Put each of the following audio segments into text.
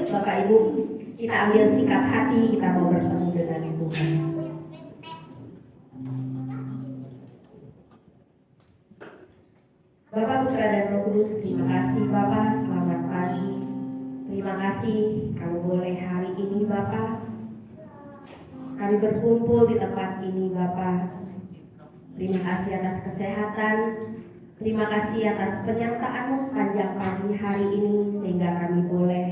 Bapak Ibu, kita ambil sikap hati, kita mau bertemu dengan Tuhan. Bapak, Putra dan Roh Kudus, terima kasih Bapak, selamat pagi. Terima kasih kami boleh hari ini Bapak, kami berkumpul di tempat ini Bapak. Terima kasih atas kesehatan, terima kasih atas penyertaan-Mu sepanjang pagi hari ini, sehingga kami boleh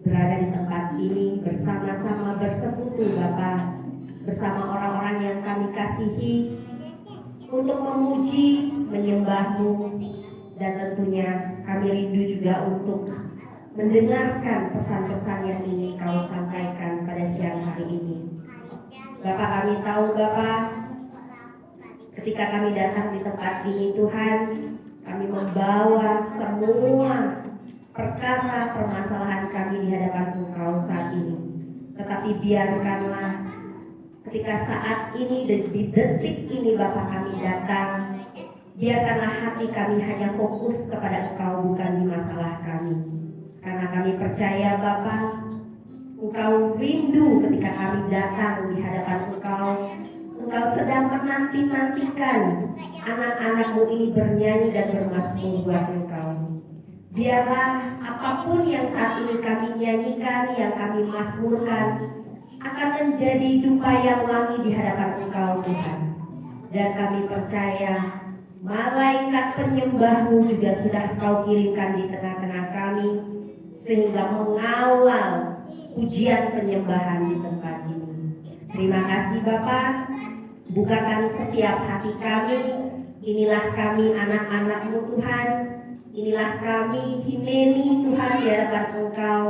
berada di tempat ini bersama-sama bersekutu Bapak, bersama orang-orang yang kami kasihi, untuk memuji, menyembah-Mu, dan tentunya kami rindu juga untuk mendengarkan pesan-pesan yang ingin Kau sampaikan pada siang hari ini. Bapak, kami tahu Bapak, ketika kami datang di tempat ini Tuhan, kami membawa semua perkara permasalahan kami di hadapan Engkau saat ini. Tetapi biarkanlah ketika saat ini, di detik ini Bapak kami datang, biarkanlah hati kami hanya fokus kepada Engkau, bukan di masalah kami. Karena kami percaya Bapak, Engkau rindu ketika kami datang di hadapan Engkau. Engkau sedang menanti-nantikan anak-anak-Mu ini bernyanyi dan bermazmur buat Engkau. Biarlah apapun yang saat ini kami nyanyikan, yang kami mazmurkan, akan menjadi dupa yang wangi di hadapan Engkau Tuhan. Dan kami percaya malaikat penyembah-Mu juga sudah Kau kirimkan di tengah-tengah kami, sehingga mengawal pujian penyembahan di tempat ini. Terima kasih Bapak, bukakan setiap hati kami. Inilah kami anak-anak-Mu Tuhan, inilah kami Hineni Tuhan di hadapan Engkau,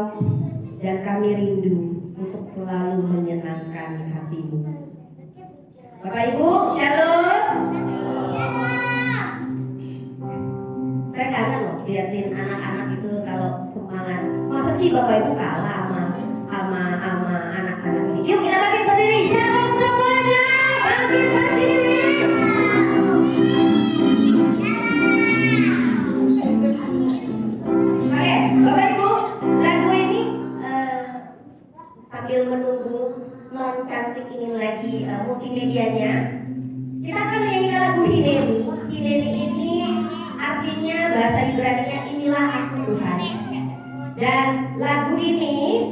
dan kami rindu untuk selalu menyenangkan hati-Mu. Bapak Ibu, shalom. Saya kangen loh liatin anak-anak itu kalau semangat. Masa sih Bapak Ibu kalah sama anak-anak ini? Yuk kita bangkit berdiri, shalom semuanya, bangkit berdiri. Oke, Bapak Ibu, lagu ini sambil menunggu non cantik ini lagi multimedianya, kita akan menyanyikan lagu Hineni. Hineni ini artinya bahasa Ibrani-nya inilah aku Tuhan. Dan lagu ini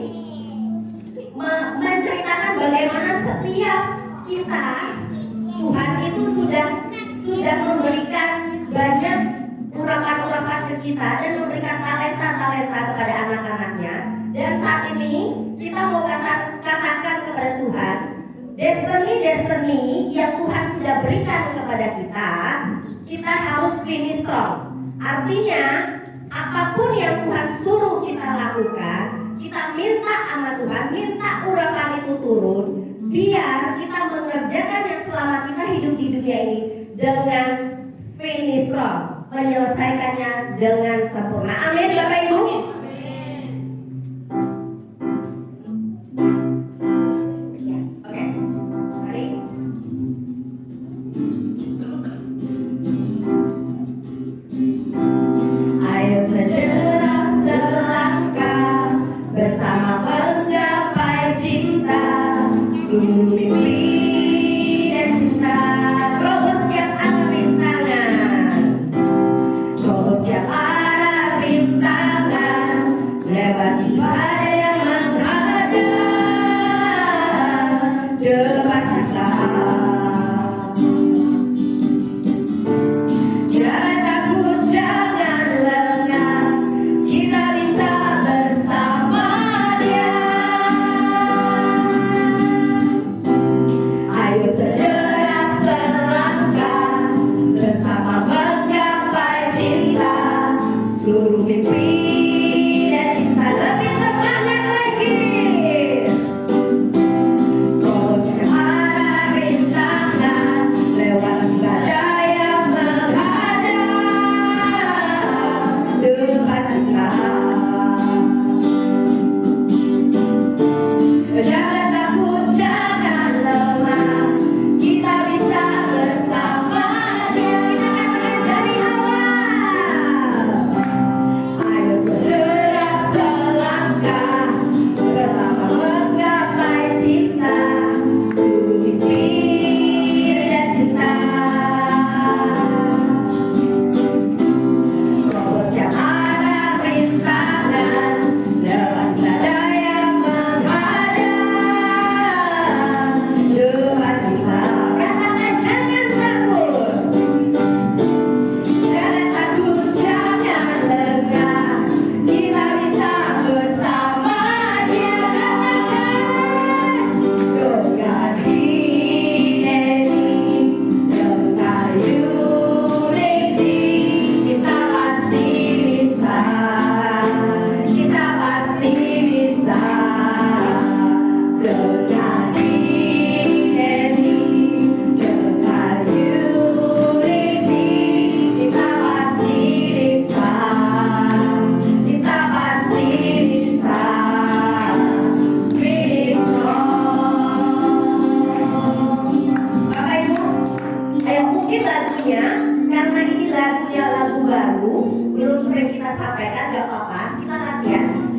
menceritakan bagaimana setiap kita, Tuhan itu sudah memberikan banyak urapan-urapan ke kita dan memberikan talenta-talenta kepada anak-anaknya. Dan saat ini kita mau katakan kepada Tuhan, destiny yang Tuhan sudah berikan kepada kita harus finish strong. Artinya apapun yang Tuhan suruh kita lakukan, kita minta sama Tuhan, minta urapan itu turun, biar kita mengerjakannya selama kita hidup di dunia ini dengan finish strong, menyelesaikannya dengan sempurna. Amin Bapak Ibu. Oke, mari. Ayo segera selangkah bersama menggapai cinta, mimpi dan cinta. Terobos setiap arah rintangan, terobos setiap arah rintangan, lewati badai yang menghadap depan kita. Jangan takut, jangan lengah, kita bisa bersama Dia. Ayo segera selangkah bersama menggapai cinta, seluruh mimpi dan cinta. Lebih semangat.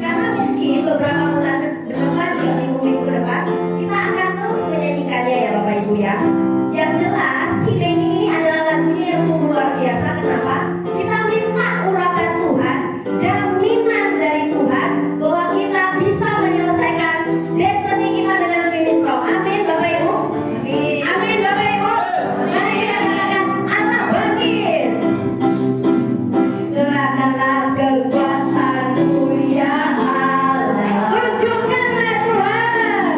Karena mungkin beberapa bulan ke depan, ya minggu-minggu ke depan, kita akan terus menyanyikannya ya Bapak Ibu ya. Yang jelas, Healing ini adalah lagunya yang sungguh luar biasa. Kenapa? Kita minta urapan Tuhan, jaminan dari Tuhan bahwa kita bisa menyelesaikan destiny kita dengan finish strong. Amin Bapak Ibu. Amin Bapak Ibu. Mari kita katakan Allah bangkit. Gerakkanlah kekuatan-Mu ya Allah. Tunjukkanlah Tuhan.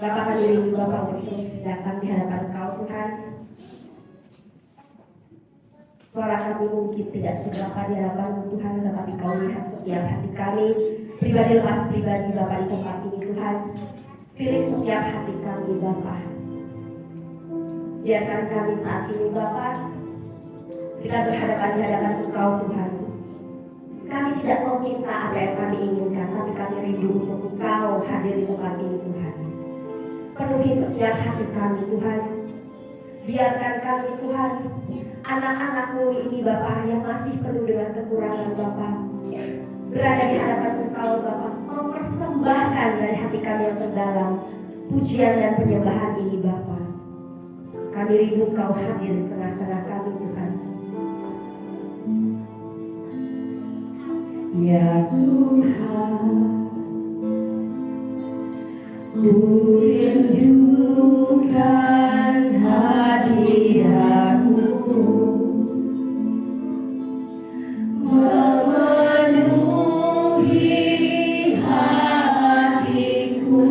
Bapa, kami rindu Bapa untuk terus datang di hadapan Engkau Tuhan. Suara kami mungkin tidak seberapa di hadapan Tuhan, tetapi Kau lihat setiap hati kami, pribadi lepas pribadi Bapa di tempat ini Tuhan. Pilih setiap hati kami Bapa. Biarkan kami saat ini Bapa, kita berhadapan di hadapan Engkau Tuhan. Kami tidak meminta apa yang kami inginkan, tapi kami rindu untuk Engkau hadir di tempat ini Tuhan. Penuhi setiap hati kami Tuhan. Biarkan kami Tuhan, anak-anak-Mu ini Bapa yang masih penuh dengan kekurangan Bapa, berada di hadapan Engkau Bapa, mempersembahkan dari hati kami yang terdalam pujian dan penyembahan ini Bapa. Kami rindu Kau hadir di tengah-tengah kami Tuhan. Ya Tuhan, ku rindukan hadirat-Mu, memenuhi hatiku.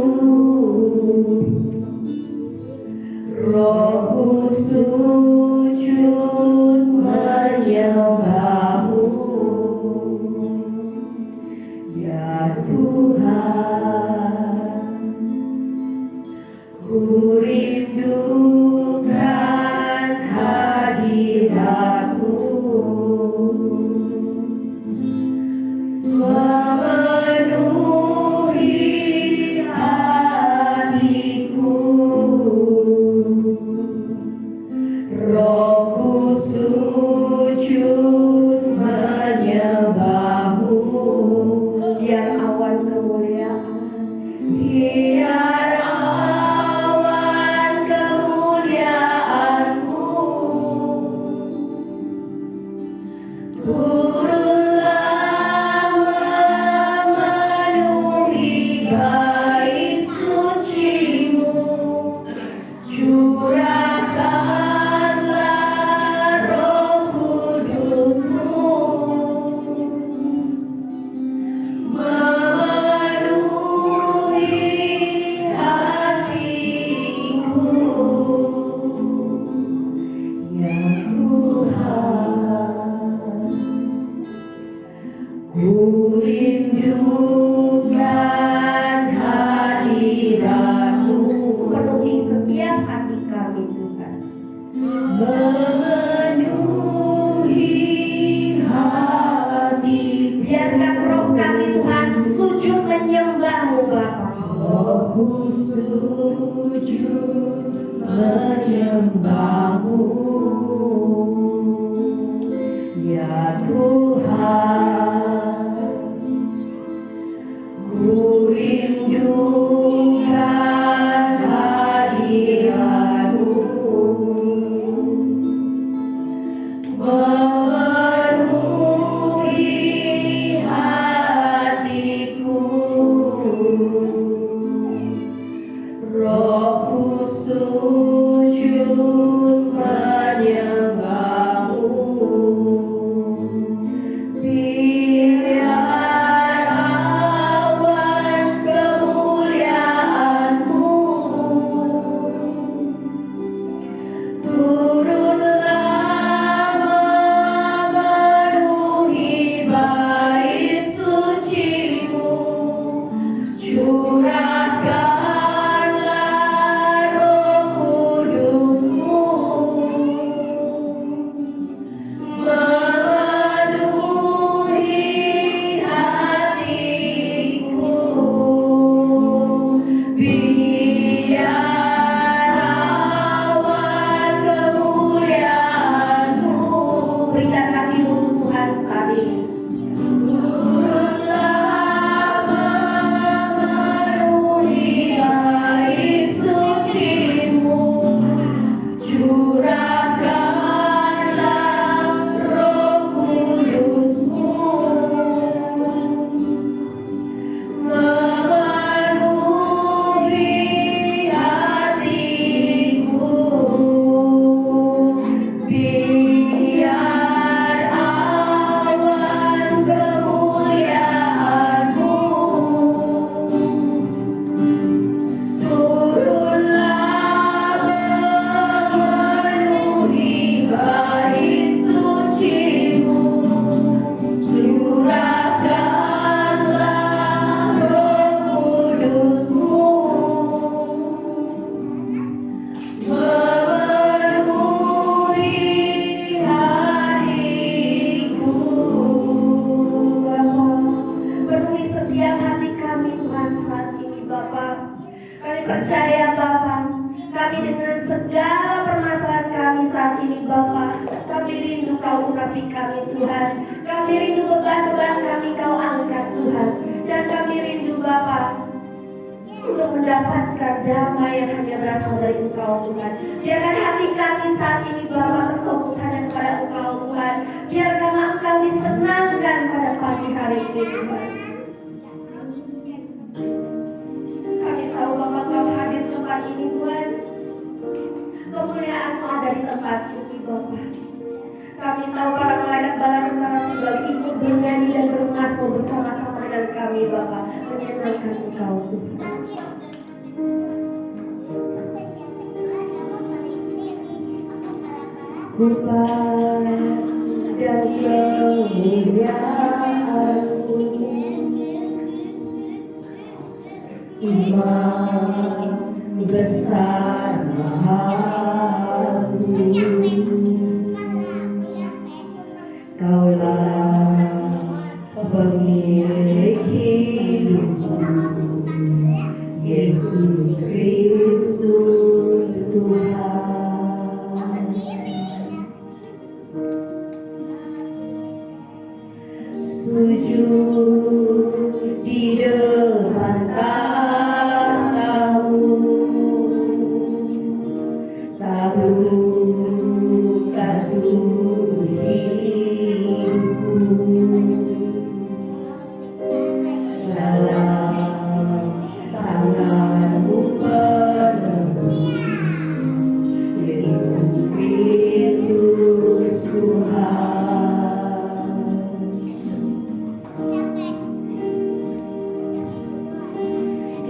Rohku sujud menyembah-Mu, ya Tuhan. Ku rindukan hadirat-Mu, memenuhi hatiku. Rohku sujud menyembah-Mu, biar awan kemuliaan, biar awan kemuliaan-Mu turunlah memenuhi bait suci-Mu. Curahkanlah Roh Kudus-Mu, memenuhi hatiku. Ya Tuhan, ku rindukan hadirat-Mu, penuhi setiap hati kami Tuhan, memenuhi hati. Biarkan roh kami Tuhan sujud menyembah-Mu Bapa. Rohku sujud menyembah-Mu, ya Tuhan. Ku rindukan hadirat-Mu, memenuhi hatiku. Rohku sujud menyembah-Mu, biar awan kemuliaan-Mu turunlah memenuhi bait suci-Mu. Curahkanlah Roh percaya Bapa, kami dengan segala permasalahan kami saat ini Bapa, kami rindu Kau urapi kami Tuhan. Kami rindu beban-beban kami Kau angkat Tuhan. Dan kami rindu Bapa untuk mendapatkan damai yang hanya berasal dari Engkau Tuhan. Biarkan hati kami saat ini Bapa berfokus hanya kepada Engkau Tuhan. Biarkan kami disenangkan pada pagi hari ini Tuhan. Kami tahu Bapa Kau hadir di tempat ini Tuhan. Kemuliaan-Mu ada di tempat ini Bapa. Kami tahu para malaikat bala tentara Simbal ikut bernyanyi dan bermasmur bersama-sama dengan kami Bapa, menyenangkan Engkau Tuhan. Kupandang kemuliaan-Mu, Imam besar Maha-Mu. Kaulah pemilik hidupku, Yesus Kristus Tuhan. Sujud di depan tahta-Mu, tabur kasih hidupku. Dalam tangan-Mu penebus, Yesus Kristus Tuhan.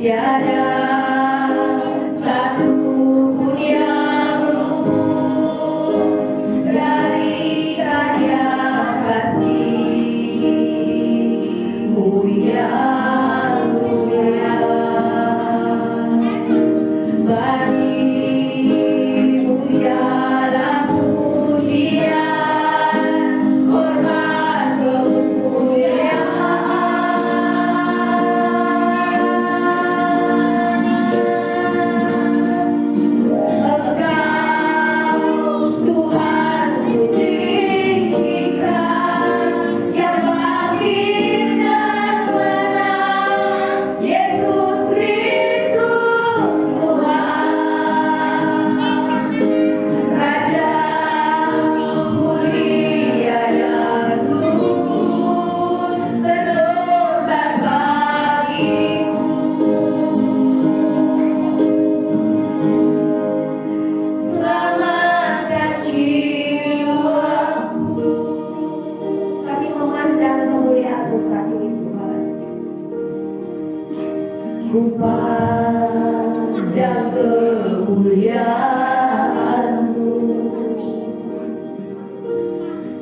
Tiada satu pun yang luput dari karya kasih-Mu yang mulia. Bagi-Mu segala pujian, hormat, kemuliaan. Kupandang kemuliaan-Mu,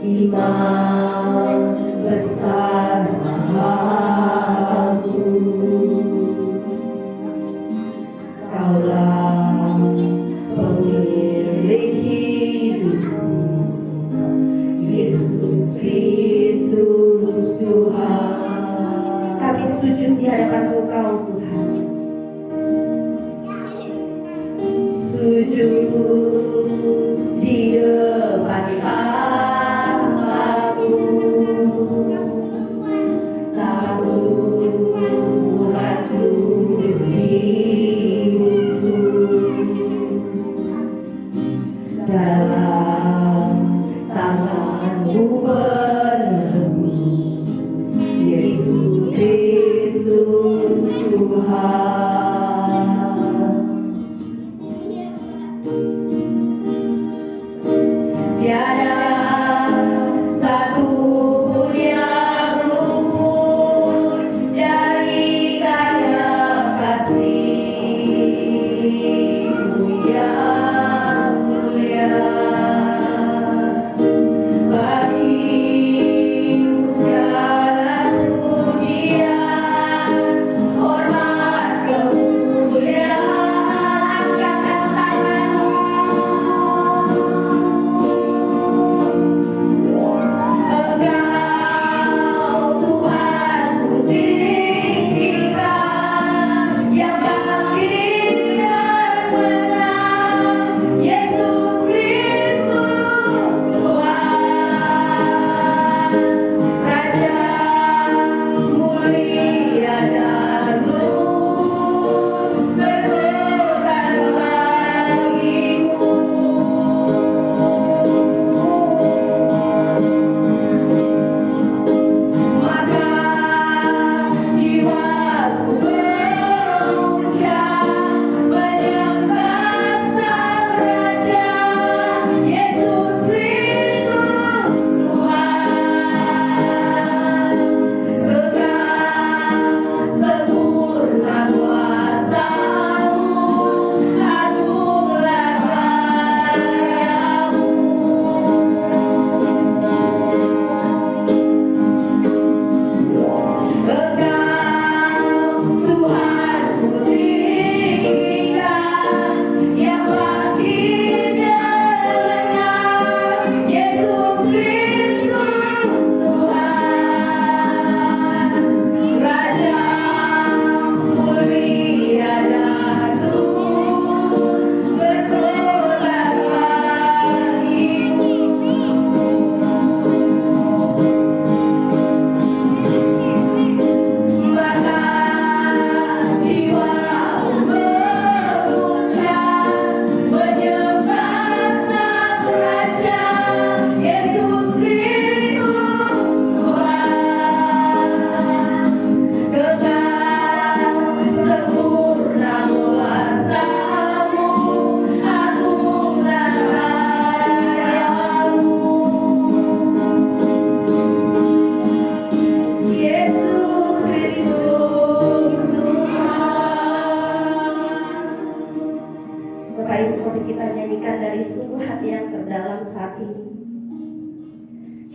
Imam besar Maha-Mu. Kaulah pemilik hidupku, Yesus Kristus Tuhan. Kami sujud di hadapan Engkau Tuhan. Sujud di depan tahta-Mu, tabur kasih hidupku. Dalam tangan-Mu penebus, Yesus Kristus Tuhan.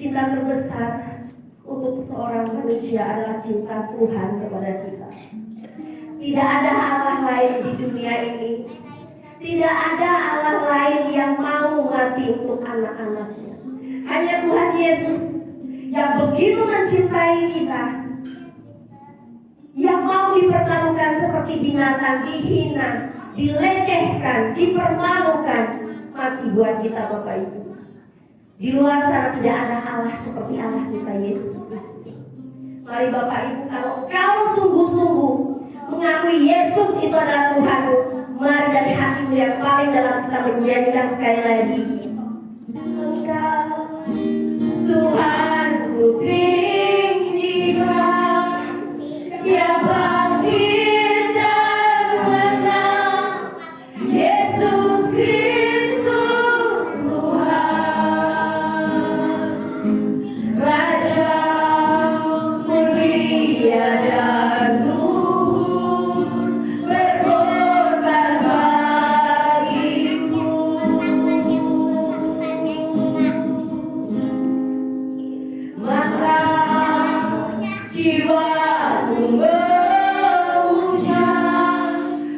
Cinta terbesar untuk seorang manusia adalah cinta Tuhan kepada kita. Tidak ada Allah lain di dunia ini. Tidak ada Allah lain yang mau mati untuk anak-anaknya. Hanya Tuhan Yesus yang begitu mencintai kita, yang mau dipermalukan seperti binatang, dihina, dilecehkan, dipermalukan, mati buat kita Bapak Ibu. Di luar sana tidak ada Allah seperti Allah kita Yesus Kristus. Mari Bapak Ibu, kalau engkau sungguh-sungguh mengakui Yesus itu adalah Tuhanmu, mari dari hatimu yang paling dalam kita menyanyikan sekali lagi. Engkau Tuhanku tinggikan, yang bangkit dan menang, Yesus Kristus Tuhan, Raja mulia dan luhur, berkorban bagiku. Maka jiwaku memuja,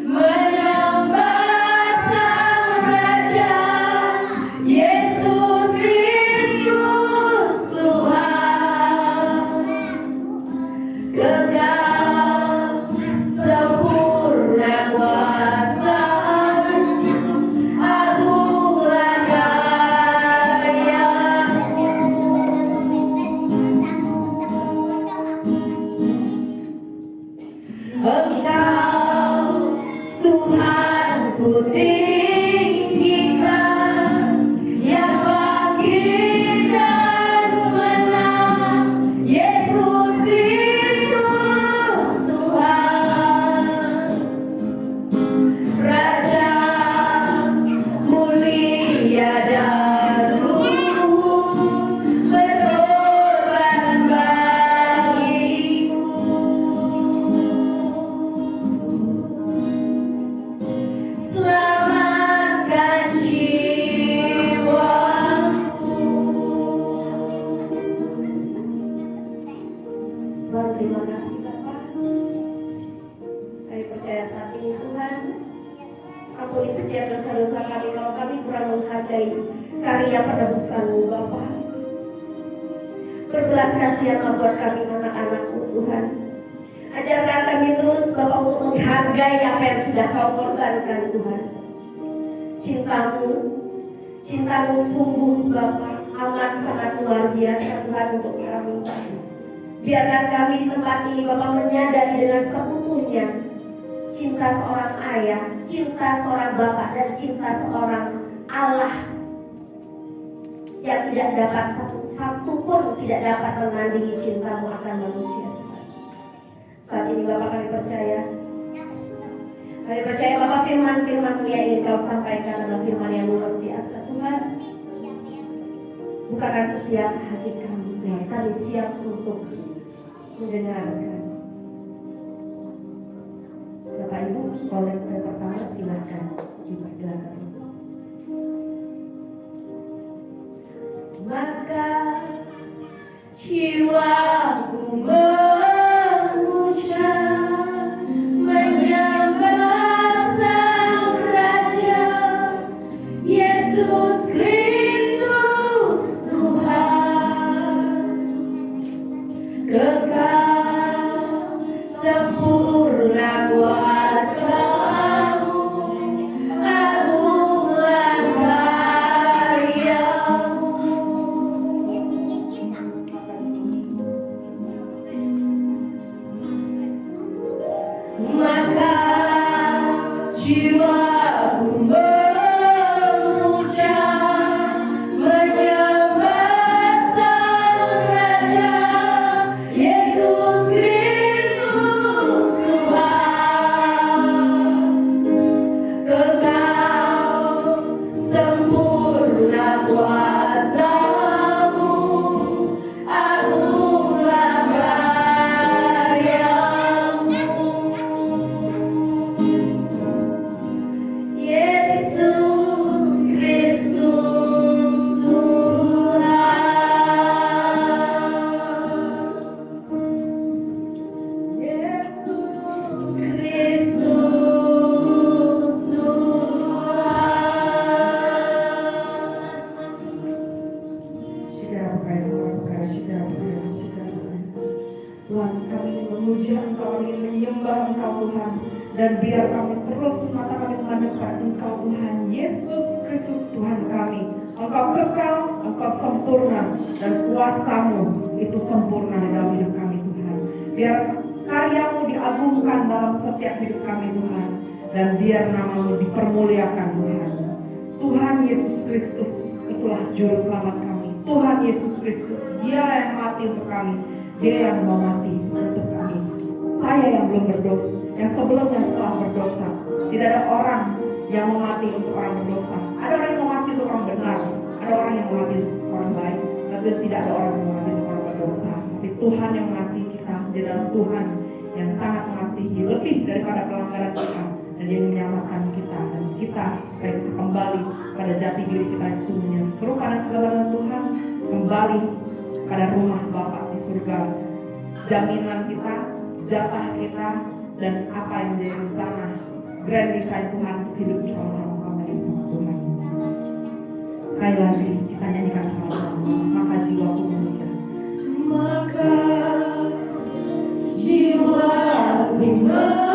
menyembah Sang Raja, Yesus Kristus Tuhan. Kekal sempurna kuasa-Mu, agunglah karya-Mu. Engkau Tuhanku tinggikan, yang bangkit dan menang, Yesus Kristus Tuhan, Raja mulia dan luhur, berkorban bagiku. Selamatkan jiwaku. Tuhan, terima kasih Bapak. Kami percaya saat ini Tuhan, ampuni setiap dosa-dosa kami kalau kami kurang menghargai karya penebuskan-Mu Bapak. Berbelas kasihan buat kami anak-anak-Mu Tuhan. Ajarkan kami terus Bapak untuk menghargai apa yang sudah Kau korbankan Tuhan. Cinta-Mu sungguh Bapak amat sangat luar biasa Tuhan untuk kami. Biarkan kami di tempat ini Bapak menyadari dengan seutuhnya cinta seorang ayah, cinta seorang bapak, dan cinta seorang Allah yang tidak dapat satu pun tidak dapat menandingi cinta-Mu akan manusia. Saat ini Bapak kami percaya Bapak firman-firman-Mu yang ingin Kau sampaikan adalah firman yang luar biasa Tuhan. Bukankah setiap hati kami siap untuk mendengarkan. Bapak Ibu, kolek yang pertama silakan dipersilakan. Maka jiwaku memuja, menyembah Sang Raja, Yesus Kristus Tuhan. Kekal sempurna kuasa-Mu, agunglah karya-Mu. Maka jiwaku memuja, menyembah Sang Raja, Yesus Kristus Tuhan. Kekal sempurna kuasa-Mu, agunglah karya-Mu. Dan biar kami terus mata kami memandang pada Engkau Tuhan Yesus Kristus Tuhan kami. Engkau kekal, Engkau sempurna, dan kuasa-Mu itu sempurna di dalam hidup kami Tuhan. Biar karya-Mu diagungkan dalam setiap hidup kami Tuhan. Dan biar nama-Mu dipermuliakan Tuhan. Tuhan Yesus Kristus itulah juru selamat kami. Tuhan Yesus Kristus, Dia yang mati untuk kami. Dia yang mau mati untuk kami. Saya yang belum berdosa, yang sebelumnya telah berdosa. Tidak ada orang yang mau mati untuk orang berdosa. Ada orang yang mau mati untuk orang benar. Ada orang yang mau mati untuk orang baik. Tapi tidak ada orang yang mau mati untuk orang berdosa. Tapi Tuhan yang mengasihi kita. Dia adalah Tuhan yang sangat mengasihi lebih daripada pelanggaran kita. Dan Dia menyelamatkan kita. Dan kita supaya bisa kembali pada jati diri kita sesungguhnya. Seru pada segala Tuhan kembali pada rumah Bapa di surga. Jaminan kita, jatah kita, dan apa yang menjadi rencana grand design Tuhan untuk hidup bersama-sama Tuhan. Sekali lagi kita nyanyikan sama-sama. Maka jiwaku memuja. Maka jiwaku memuja.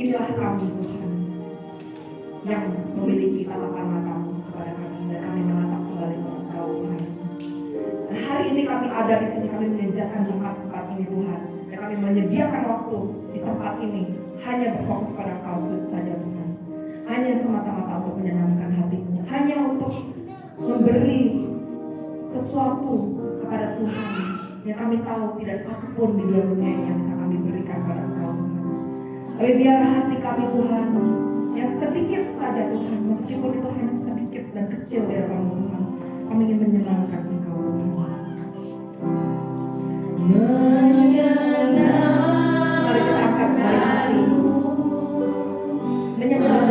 Inilah kami Tuhan yang memiliki tatapan matamu kepada kami dan kami menatap kembali kepada Engkau Tuhan. Dan hari ini kami ada di sini, kami mengerjakan tempat ini Tuhan, dan kami menyediakan waktu di tempat ini hanya berfokus pada Engkau saja Tuhan. Hanya semata-mata untuk menyenangkan hatimu, hanya untuk memberi sesuatu kepada Tuhan yang kami tahu tidak satupun di dunia ini yang bisa kami berikan kepada Engkau Tuhan. Tapi biar hati kami Tuhan yang sedikit saja Tuhan, meskipun itu hanya sedikit dan kecil di hadapan Tuhan, kami ingin menyenangkan Engkau Tuhan. Mari kita angkat kembali hati, menyenangkanmu,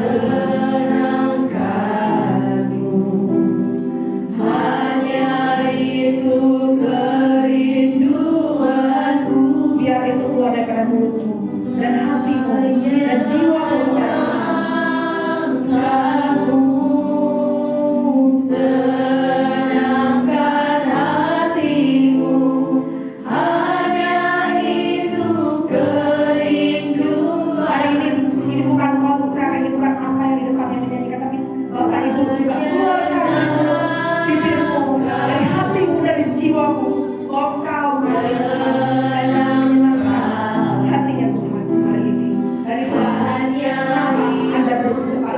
hanya itu kerinduanku. Biar itu keluar dari mulutmu dan hatimu dan jiwamu kamu senangkan hatimu, hanya itu kerinduan. Hari ini bukan konser, ini bukan apa yang di depannya menyanyikan, tapi Bapak Ibu juga keluarkan bibirmu dari hatimu, dari jiwamu, vokal Anda berdoa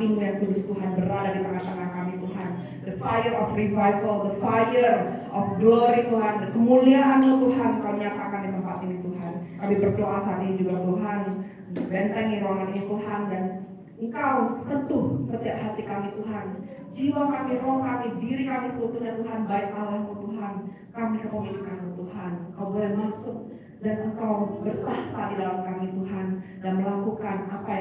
api-Mu yang kudus Tuhan berada di tengah-tengah kami Tuhan. The fire of revival, the fire of glory Tuhan, the kemuliaan-Mu Tuhan Kau nyatakan di tempat ini Tuhan. Kami berdoa saat ini juga Tuhan, bentengi ruangan ini Tuhan, dan Engkau sentuh setiap hati kami Tuhan, jiwa kami, roh kami, diri kami seutuhnya Tuhan, baik Allah-Mu Tuhan, kami kepemilikan-Mu Tuhan. Kau boleh masuk dan Engkau bertahta di dalam kami Tuhan, dan melakukan apa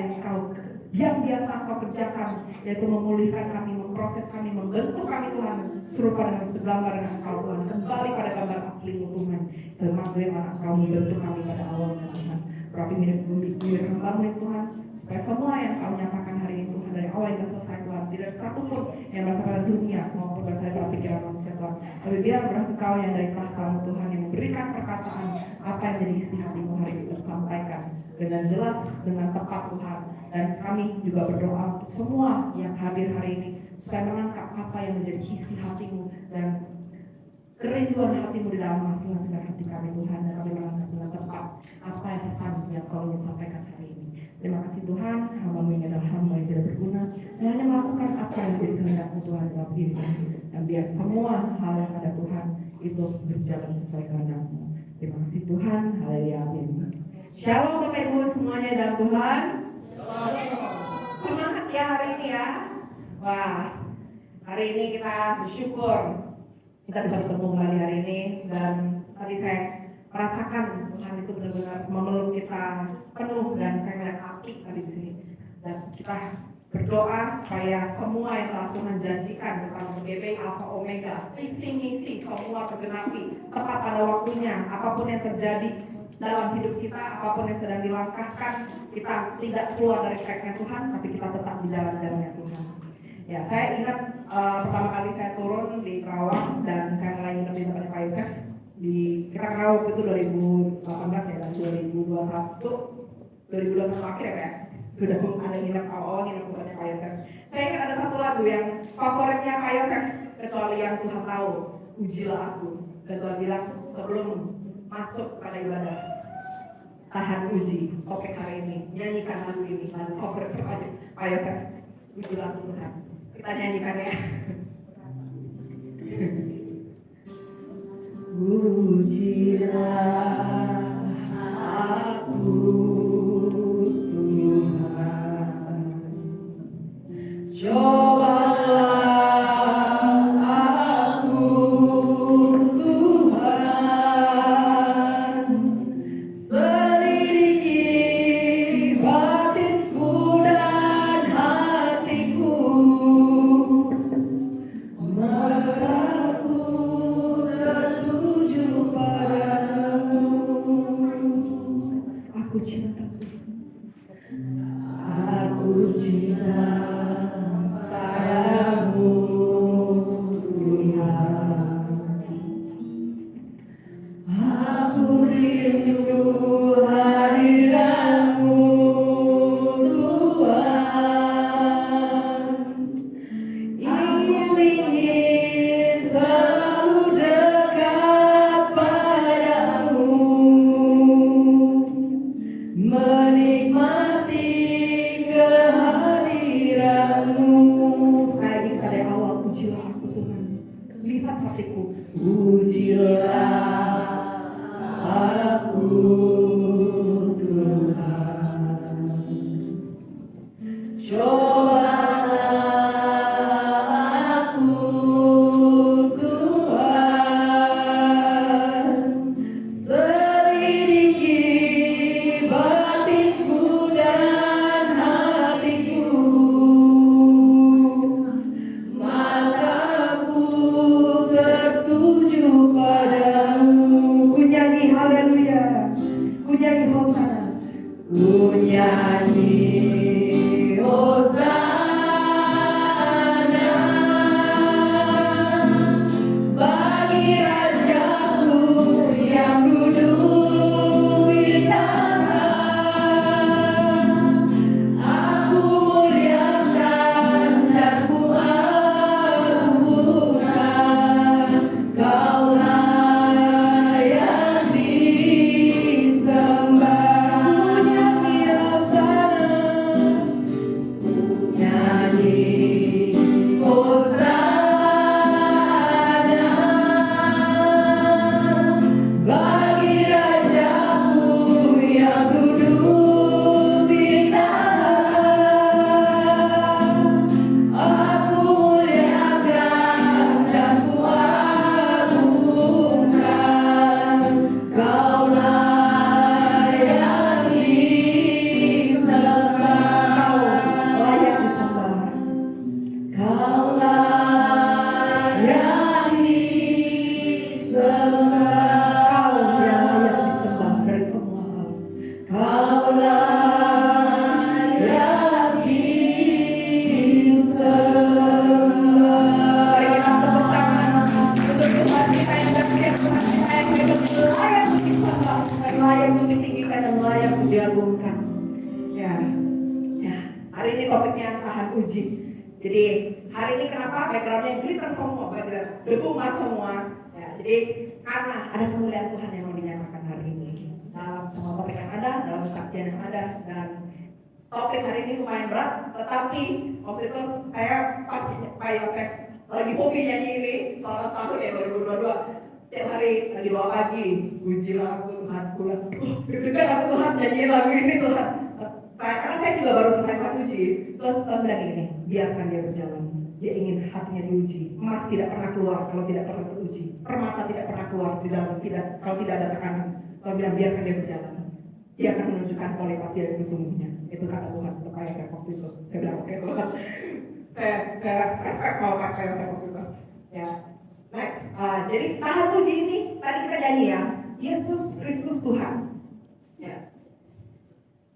yang biasa Engkau kerjakan, yaitu memulihkan kami, memproses kami, membentuk kami Tuhan, serupa dengan segambar dengan Engkau Tuhan, kembali pada gambar asli-Mu Tuhan, dan bagaimana Engkau membentuk kami pada awalnya Tuhan. Berapi mirip hamba-Mu Tuhan, supaya semua yang Kau nyatakan hari ini Tuhan, dari awal hingga selesai Tuhan, tidak satu pun yang berasal dari dunia maupun dari pikiran manusia Tuhan, tapi biar berasal Engkau yang dari tahta-Mu Tuhan, yang memberikan perkataan apa yang jadi isi hati-Mu hari ini tersampaikan dengan jelas, dengan tepat Tuhan. Dan kami juga berdoa untuk semua yang hadir hari ini, supaya menangkap apa yang menjadi isi hati-Mu dan kerinduan hati-Mu di dalam masing-masing hati kami Tuhan, dan kami menangkap dengan tepat apa yang pesan yang Kau ingin sampaikan hari ini. Terima kasih Tuhan, hamba-Mu ini adalah hamba yang tidak berguna, dan hanya melakukan apa yang menjadi kehendak-Mu Tuhan dalam diri kami. Dan biar semua hal yang ada Tuhan itu berjalan sesuai kehendak-Mu. Terima kasih Tuhan, haleluya, amin. Shalom Bapak Ibu semuanya dalam Tuhan. Semangat ya hari ini ya. Wah, hari ini kita bersyukur kita bisa bertemu kembali hari ini, dan tadi saya merasakan Tuhan itu benar-benar memeluk kita penuh, dan saya melihat api tadi di sini, dan kita berdoa supaya semua yang telah Tuhan janjikan tentang GP Alpha Omega, visi misi semua tergenapi tepat pada waktunya. Apapun yang terjadi dalam hidup kita, apapun yang sedang dilangkahkan, kita tidak keluar dari tracknya Tuhan, tapi kita tetap di jalan-jalannya Tuhan. Ya, saya ingat pertama kali saya turun di Kerawang, dan saya mulai nginep di tempatnya Pak Yosef. Kita kenal waktu itu 2018 ya, dan 2021 akhir ya Pak ya, sudah ada nginep awal nginep tempatnya Pak Yosef. Saya ingat ada satu lagu yang favoritnya Pak Yosef, kecuali yang Tuhan tahu, ujilah aku. Dan Tuhan bilang sebelum masuk pada ibadah, tahan uji, topik hari ini, nyanyikan lagu ini, lagu favorit Pak Yosef, ujilah aku Tuhan. Kita nyanyikan ya. Ujilah aku Tuhan, cobalah aku Tuhan, selidiki batinku dan hatiku, mataku tertuju padamu. Aku cinta padamu Tuhan. Aku rindu hadirat-Mu Tuhan. Ingin selalu dekat padamu, menikmati kehadiran-Mu. Saya ingin pada awal, ujilah aku Tuhan, lihat hatiku, ujilah aku Tuhan, cobalah aku Tuhan, selidiki batinku dan hatiku, mataku tertuju padamu. Ku nyanyi haleluya, hari ini kenapa backgroundnya glitter semua, debu emas semua. Ya, jadi karena ada kemuliaan Tuhan yang mau dinyatakan hari ini dalam semua topik yang ada, dalam saksian yang ada, dan topik hari ini lumayan berat. Tetapi waktu itu saya pas Pak Yosef lagi hobi nyanyi ini selama tahun ya 2022. Tiap hari lagi doa pagi, pujilah Tuhan, deg-degan aku Tuhan nyanyiin lagu ini Tuhan. Karena saya juga baru selesai uji. Tuhan bilang ini, biarkan dia berjalan. Dia ingin hatinya diuji. Emas tidak pernah keluar kalau tidak pernah teruji. Permata tidak pernah keluar kalau tidak ada tekanan. Tuhan bilang biarkan dia berjalan. Dia akan menunjukkan kualitas dia yang sesungguhnya. Itu kata Tuhan kepada saya waktu itu. Saya bilang oke Tuhan. Saya respect sama Pak saya waktu itu. Ya. Next, jadi tahap puji ini tadi kita nyanyi ya, Yesus Kristus Tuhan. Ya.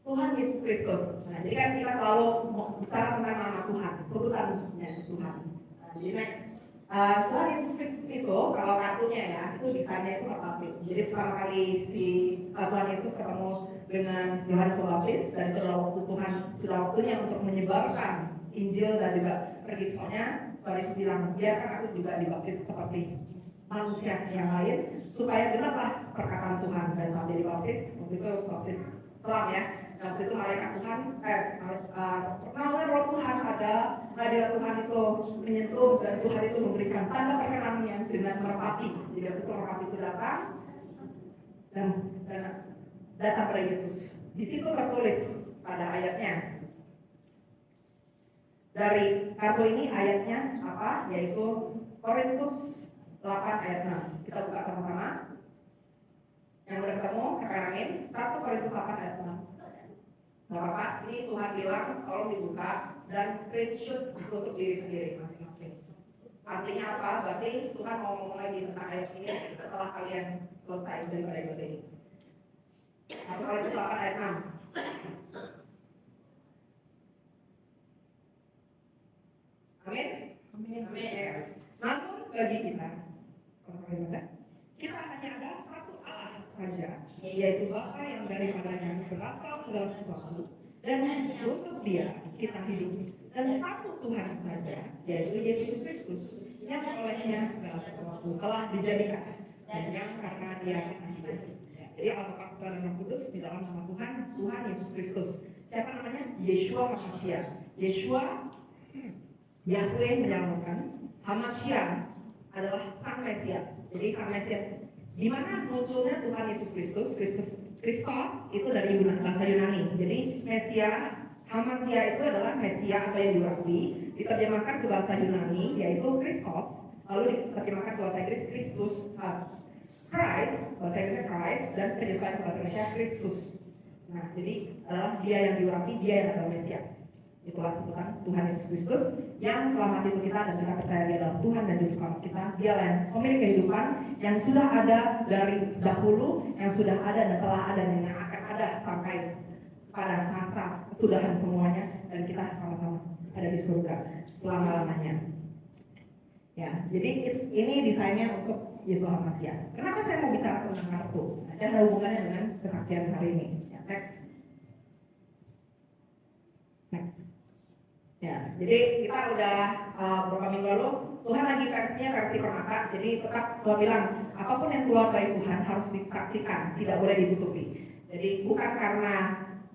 Tuhan Yesus Kristus. Nah, jadi kan kita selalu bicara tentang nama Tuhan, sebutannya Tuhan. Nah, jadi next, Tuhan Yesus Kristus itu kalau kartunya ya, itu desainnya itu Republik. Jadi pertama kali si Tuhan Yesus ketemu dengan Yohanes Pembaptis, dan itu adalah waktu Tuhan sudah waktunya untuk menyebarkan Injil dan juga pergi semuanya. Tuhan Yesus bilang, biarkan aku juga dibaptis seperti manusia yang lain, supaya genaplah perkataan Tuhan. Dan saat dia dibaptis, waktu itu baptis selam ya. Dan waktu itu malaikat Tuhan, perkenalan roh Tuhan ada, hadirat Tuhan itu menyentuh, dan Tuhan itu memberikan tanda perkenannya dengan merpati. Jadi waktu itu merpati itu datang, dan datang pada Yesus. Di situ tertulis pada ayatnya. Dari kartu ini ayatnya apa? Yaitu Korintus 8 ayat 6. Kita buka sama-sama. Yang udah ketemu, sekarangin 1 Korintus 8 ayat 6. Gak apa-apa, ini Tuhan bilang tolong dibuka dan screenshot untuk diri sendiri masing-masing. Artinya apa? Berarti Tuhan mau ngomong lagi tentang ayat ini setelah kalian selesai daripada ayat ini. 1 Korintus 8 ayat 6. Amin? Amin. Amin. Namun bagi kita hanya ada satu Allah saja, yaitu Bapa yang daripadanya berasal segala sesuatu, dan untuk Dia kita hidup. Dan satu Tuhan saja, yaitu Yesus Kristus, yang olehnya segala sesuatu telah dijadikan, dan yang karena Dia kita hidup. Jadi Al-Quran dan Roh Kudus di dalam nama Tuhan Yesus Kristus. Siapa namanya? Yeshua Hamashiach. Yeshua Yahweh menyelamatkan, Hamashiach adalah Sang Mesias. Jadi Sang Mesias, di mana munculnya Tuhan Yesus Kristus? Kristos itu dari bahasa Yunani. Jadi Mesias, Hamashiach itu adalah Mesias atau yang diurapi, diterjemahkan ke bahasa Yunani yaitu Kristos, lalu diterjemahkan ke bahasa Inggris Kristus, Christ, bahasa Inggrisnya Christ, dan terjemahkan ke bahasa Indonesia Kristus. Nah, jadi adalah Dia yang diurapi, Dia yang adalah Mesias. Itulah sebutan Tuhan Yesus Kristus yang telah mati untuk kita, dan kita percaya Dia adalah Tuhan dan Juru Selamat kita. Dia yang memiliki kehidupan yang sudah ada dari dahulu, yang sudah ada dan telah ada dan yang akan ada sampai pada masa kesudahan semuanya, dan kita sama-sama ada di surga selama-lamanya. Ya, jadi ini desainnya untuk Yesus Hamashiach. Kenapa saya mau bicara tentang kartu? Dan ada hubungannya dengan kesaksian hari ini. Ya, next. Ya, jadi kita udah beberapa minggu lalu Tuhan lagi versinya versi permata. Jadi tetap Tuhan bilang apapun yang keluar dari Tuhan harus disaksikan, tidak boleh ditutupi. Jadi bukan karena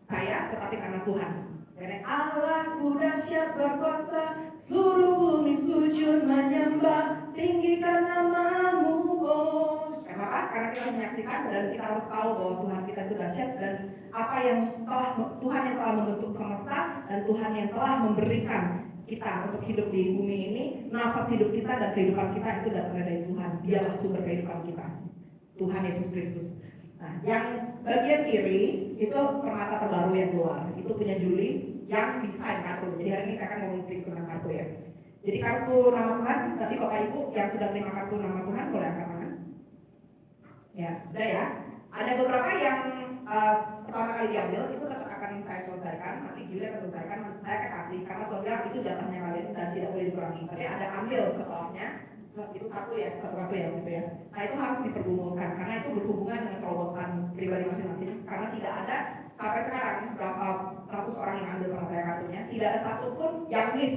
saya, tetapi karena Tuhan. Karena Allahku dahsyat berkuasa, seluruh bumi sujud menyembah, tinggikan namamu, oh. Kenapa? Karena kita menyaksikan dan kita harus tahu bahwa Tuhan kita itu dahsyat, dan apa yang Tuhan yang telah membentuk semesta, dan Tuhan yang telah memberikan kita untuk hidup di bumi ini, nafas hidup kita dan kehidupan kita itu datang dari Tuhan. Dialah sumber kehidupan kita, Tuhan Yesus Kristus. Nah, yang bagian kiri itu permata terbaru yang keluar, itu punya Julie yang desain kartu. Jadi hari ini kita akan ngomong sedikit tentang kartu ya. Jadi kartu nama Tuhan, tadi Bapak Ibu yang sudah terima kartu nama Tuhan boleh angkat tangan. Ya, udah ya. Ada beberapa yang pertama kali diambil itu tetap akan saya selesaikan, nanti Julie akan selesaikan, saya akan kasih karena Tuhan bilang itu jatahnya kalian dan tidak boleh dikurangi. Tapi ada ambil setelahnya, itu satu kartu ya gitu ya. Nah itu harus dipergumulkan karena itu berhubungan dengan terobosan pribadi masing-masing. Karena tidak ada sampai sekarang berapa ratus orang yang ambil sama saya kartunya, tidak ada satupun yang miss.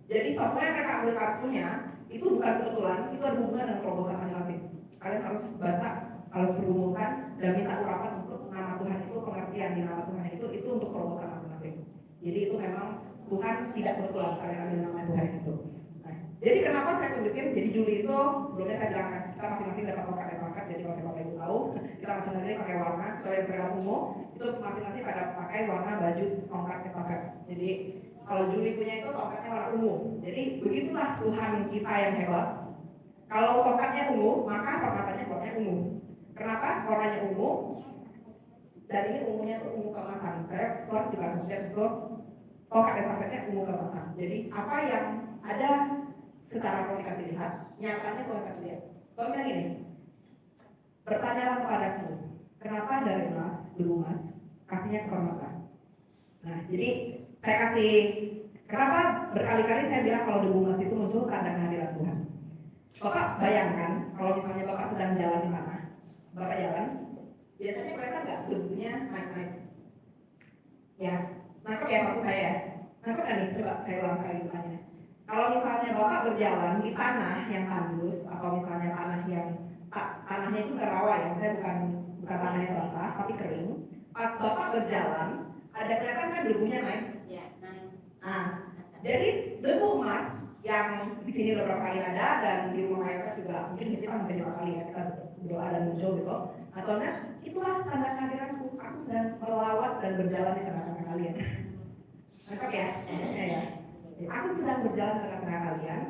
Jadi semua yang mereka ambil kartunya itu bukan kebetulan, itu ada hubungan dengan terobosan masing-masing. Kalian harus baca, harus berhubungan dan minta urapan untuk nama Tuhan itu, pengertian di nama Tuhan itu untuk terobosan masing-masing. Jadi itu memang Tuhan tidak kebetulan kalian ambil nama Tuhan itu. Nah, jadi kenapa saya tunjukin? Jadi Juli itu sebelumnya saya bilang kita masing-masing dapat tongkat. Jadi kalau Bapak Ibu tahu, kita masing-masing pakai warna. Kalau yang seragam ungu itu masing-masing pada pakai warna baju tongkat estafet. Jadi kalau Juli punya itu tongkatnya warna ungu. Jadi begitulah Tuhan kita yang hebat. Kalau tongkatnya ungu, maka permatanya warnanya ungu. Kenapa warnanya ungu? Dan ini ungunya itu ungu keemasan. Saya keluar juga harus lihat itu tongkat estafetnya ungu keemasan. Jadi apa yang ada secara kalau dikasih lihat, nyatanya kalau dikasih lihat. Kalau bilang ini, bertanyalah kepadaku, kenapa dari emas, dulu emas, kasihnya ke permata. Nah, jadi saya kasih, kenapa berkali-kali saya bilang kalau debu emas itu muncul tanda kehadiran Tuhan. Bapak bayangkan, kalau misalnya Bapak sedang jalan di tanah, Bapak jalan, biasanya kelihatan nggak debunya naik-naik? Ya, nangkep ya maksud saya? Nangkep kan nih? Coba saya ulang sekali pertanyaannya. Kalau misalnya Bapak berjalan di tanah yang tandus, atau misalnya tanah yang tanahnya itu rawa ya, saya bukan tanah yang basah, tapi kering. Pas Bapak berjalan, ada kelihatan kan debunya naik? Ya, naik. Nah, jadi debu emas yang di sini beberapa kali ada dan di rumah Mayasa juga mungkin kita beberapa kali ya kita berdoa dan muncul gitu. Atau itulah tanda kehadiranku. Aku sedang melawat dan berjalan di tengah-tengah kalian. Nangkep ya? Ya. Aku sedang berjalan di tengah-tengah kalian.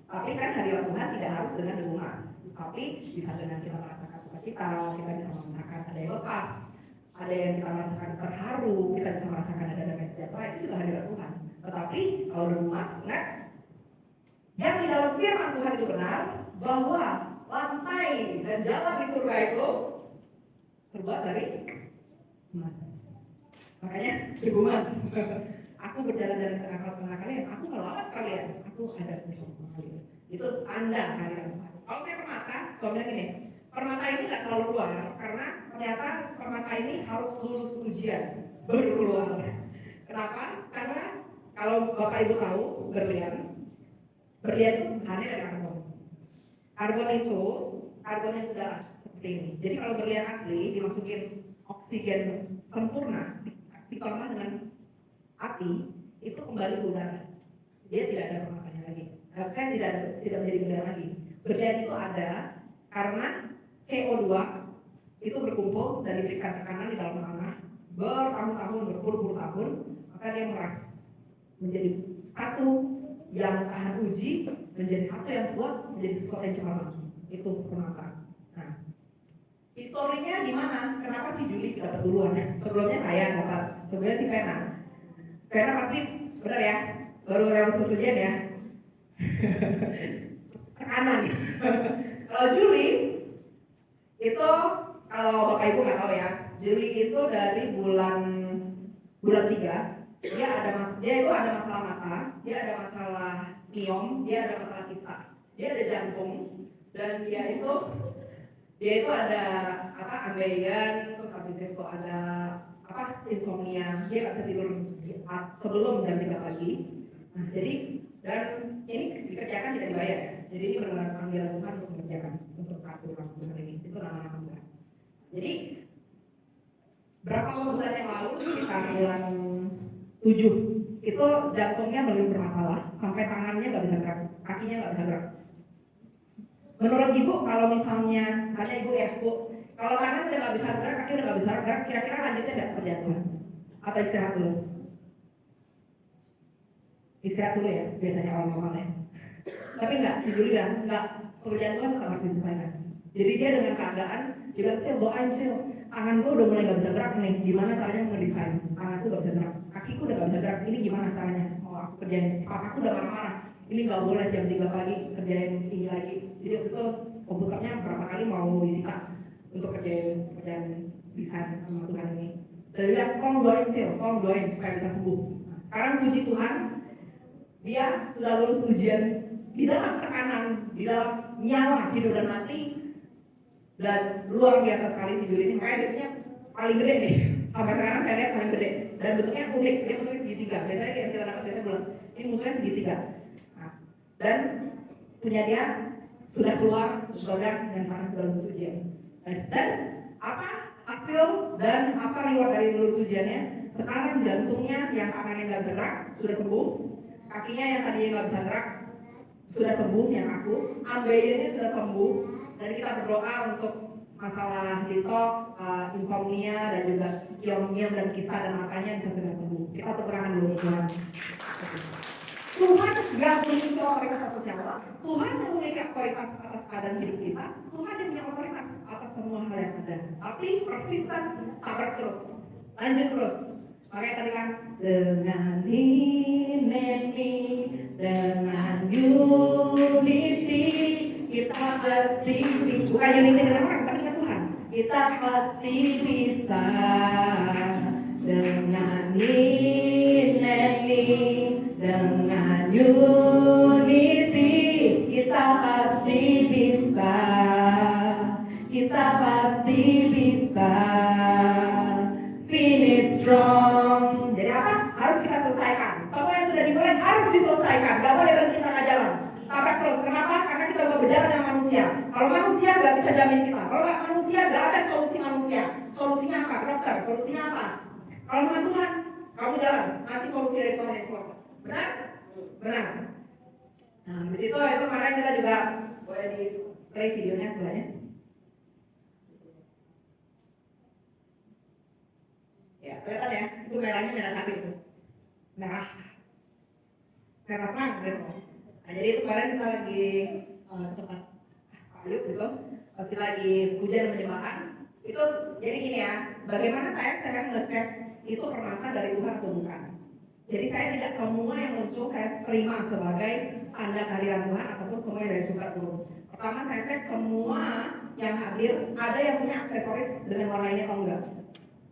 Tapi kan hadirat Tuhan tidak harus dengan debu emas. Tapi bisa dengan kita merasakan sukacita, kita bisa merasakan ada yang lepas, ada yang kita merasakan terharu, kita bisa merasakan ada damai sejahtera, itu juga hadirat Tuhan. Tetapi kalau debu emas, ingat, yang di dalam firman Tuhan itu benar bahwa lantai dan jalan di surga itu terbuat dari emas. Makanya debu emas. Aku berjalan dari tengah-tengah kalian, aku melawat kalian, aku ada bersama kalian. Itu tanda hadirat Tuhan. Kalau saya permata, kalau bilang gini, permata ini nggak selalu keluar karena ternyata permata ini harus lulus ujian baru keluar. Kenapa? Karena kalau Bapak Ibu tahu berlian itu bahannya dari karbon. Karbon itu karbon yang udara seperti ini. Jadi kalau berlian asli dimasukin oksigen sempurna ditambah dengan api itu kembali ke udara. Dia tidak ada permatanya lagi. Saya tidak menjadi berlian lagi. Berlian itu ada karena CO2 itu berkumpul dan diberikan tekanan di dalam tanah bertahun-tahun, berpuluh-puluh tahun, maka dia meras menjadi satu yang tahan uji, menjadi satu yang kuat, menjadi sesuatu yang cemerlang. Itu permata. Nah, historinya di mana? Kenapa sih Juli dapat duluan? Sebelumnya saya dapat, sebelumnya si Pena. Pena pasti benar ya, baru yang susujian ya. Tekanan. Kalau Juli itu kalau Bapak Ibu nggak tahu ya, Juli itu dari bulan 3 dia itu ada masalah mata, dia ada masalah miom, dia ada masalah kisah, dia ada jantung dan dia itu ada ambeien, terus habis itu ada insomnia, dia nggak bisa tidur sebelum jam 3 pagi. Nah, jadi dan ini dikerjakan tidak dibayar ya. Jadi ini benar-benar panggilan Tuhan untuk mengerjakan untuk kartu Tuhan ini. Itu nama-nama Tuhan. Jadi berapa bulan yang lalu sekitar bulan 7 itu jantungnya belum bermasalah sampai tangannya nggak bisa gerak, kakinya nggak bisa gerak. Menurut ibu kalau misalnya ibu ya bu, kalau tangan udah nggak bisa gerak, kaki udah nggak bisa gerak, kira-kira lanjutnya nggak perjatuhan atau istirahat dulu? Istirahat dulu ya biasanya orang normal ya. Tapi enggak, si Juli bilang enggak, pekerjaan Tuhan bukan harus diselesaikan. Jadi dia dengan keadaan dia bilang sil, doain sil, tangan gue udah mulai nggak bisa gerak nih, gimana caranya ngedesain? Tanganku nggak bisa gerak, kakiku udah nggak bisa gerak, ini gimana caranya? Mau aku kerjain? Aku udah marah-marah, ini nggak boleh jam 3 pagi kerjain ini lagi. Jadi itu komputernya berapa kali mau disita untuk kerjaan desain sama Tuhan ini. Dan dia bilang, tolong doain sil, tolong doain supaya bisa sembuh. Nah, sekarang puji Tuhan, dia sudah lulus ujian di dalam tekanan, di dalam nyawa, hidup dan mati. Dan luar biasa sekali si Juli ini, makanya bentuknya paling gede nih. Sampai sekarang saya lihat paling gede dan bentuknya unik, dia bentuknya segitiga. Biasanya yang kita dapat biasanya bulan ini musuhnya segitiga. dan punya dia sudah keluar saudara dan sangat lulus ujian. Dan apa hasil dan apa reward dari lulus ujiannya? Sekarang jantungnya yang tangannya nggak gerak sudah sembuh, kakinya yang tadinya nggak bisa gerak sudah sembuh yang aku, ambeien sudah sembuh, dan kita berdoa untuk masalah detox, insomnia dan juga kiom-kiom dan kisah dan matanya bisa segera sembuh. Kita peperangan dulu Tuhan. Tuhan gak memiliki otoritas atas nyawa, Tuhan yang memiliki otoritas atas keadaan hidup kita, Tuhan yang punya otoritas atas semua hal yang ada. Tapi persisten, sabar terus, lanjut terus. Makanya tadi kan dengan ini, dengan unity kita pasti bisa. Bukan unity dengan orang, tapi dengan Tuhan. Kita pasti bisa dengan ini, dengan unity kita pasti bisa. Kita pasti bisa finish strong. Jadi apa? Harus kita selesaikan. Semua yang sudah dimulai harus diselesaikan. Gak boleh berhenti tengah jalan. Tabrak terus. Kenapa? Karena kita mau berjalan dengan manusia. Kalau manusia gak bisa jamin kita. Kalau gak manusia gak ada solusi manusia. Solusinya apa? Dokter. Solusinya apa? Kalau sama Tuhan, kamu jalan. Nanti solusi dari Tuhan yang keluar. Benar? Benar. Nah, di situ itu kemarin kita juga boleh di play videonya sebenarnya. Ya, kelihatan ya, itu merahnya merah sapi itu. Merah terang gitu. Nah, jadi itu kemarin kita lagi tempat Ayub gitu, kita lagi puja dan penyembahan. Itu jadi gini ya, bagaimana saya ngecek itu permata dari Tuhan atau bukan. Jadi saya tidak semua yang muncul saya terima sebagai tanda kehadiran Tuhan ataupun semua yang dari surga turun. Pertama saya cek semua yang hadir ada yang punya aksesoris dengan warna ini atau enggak.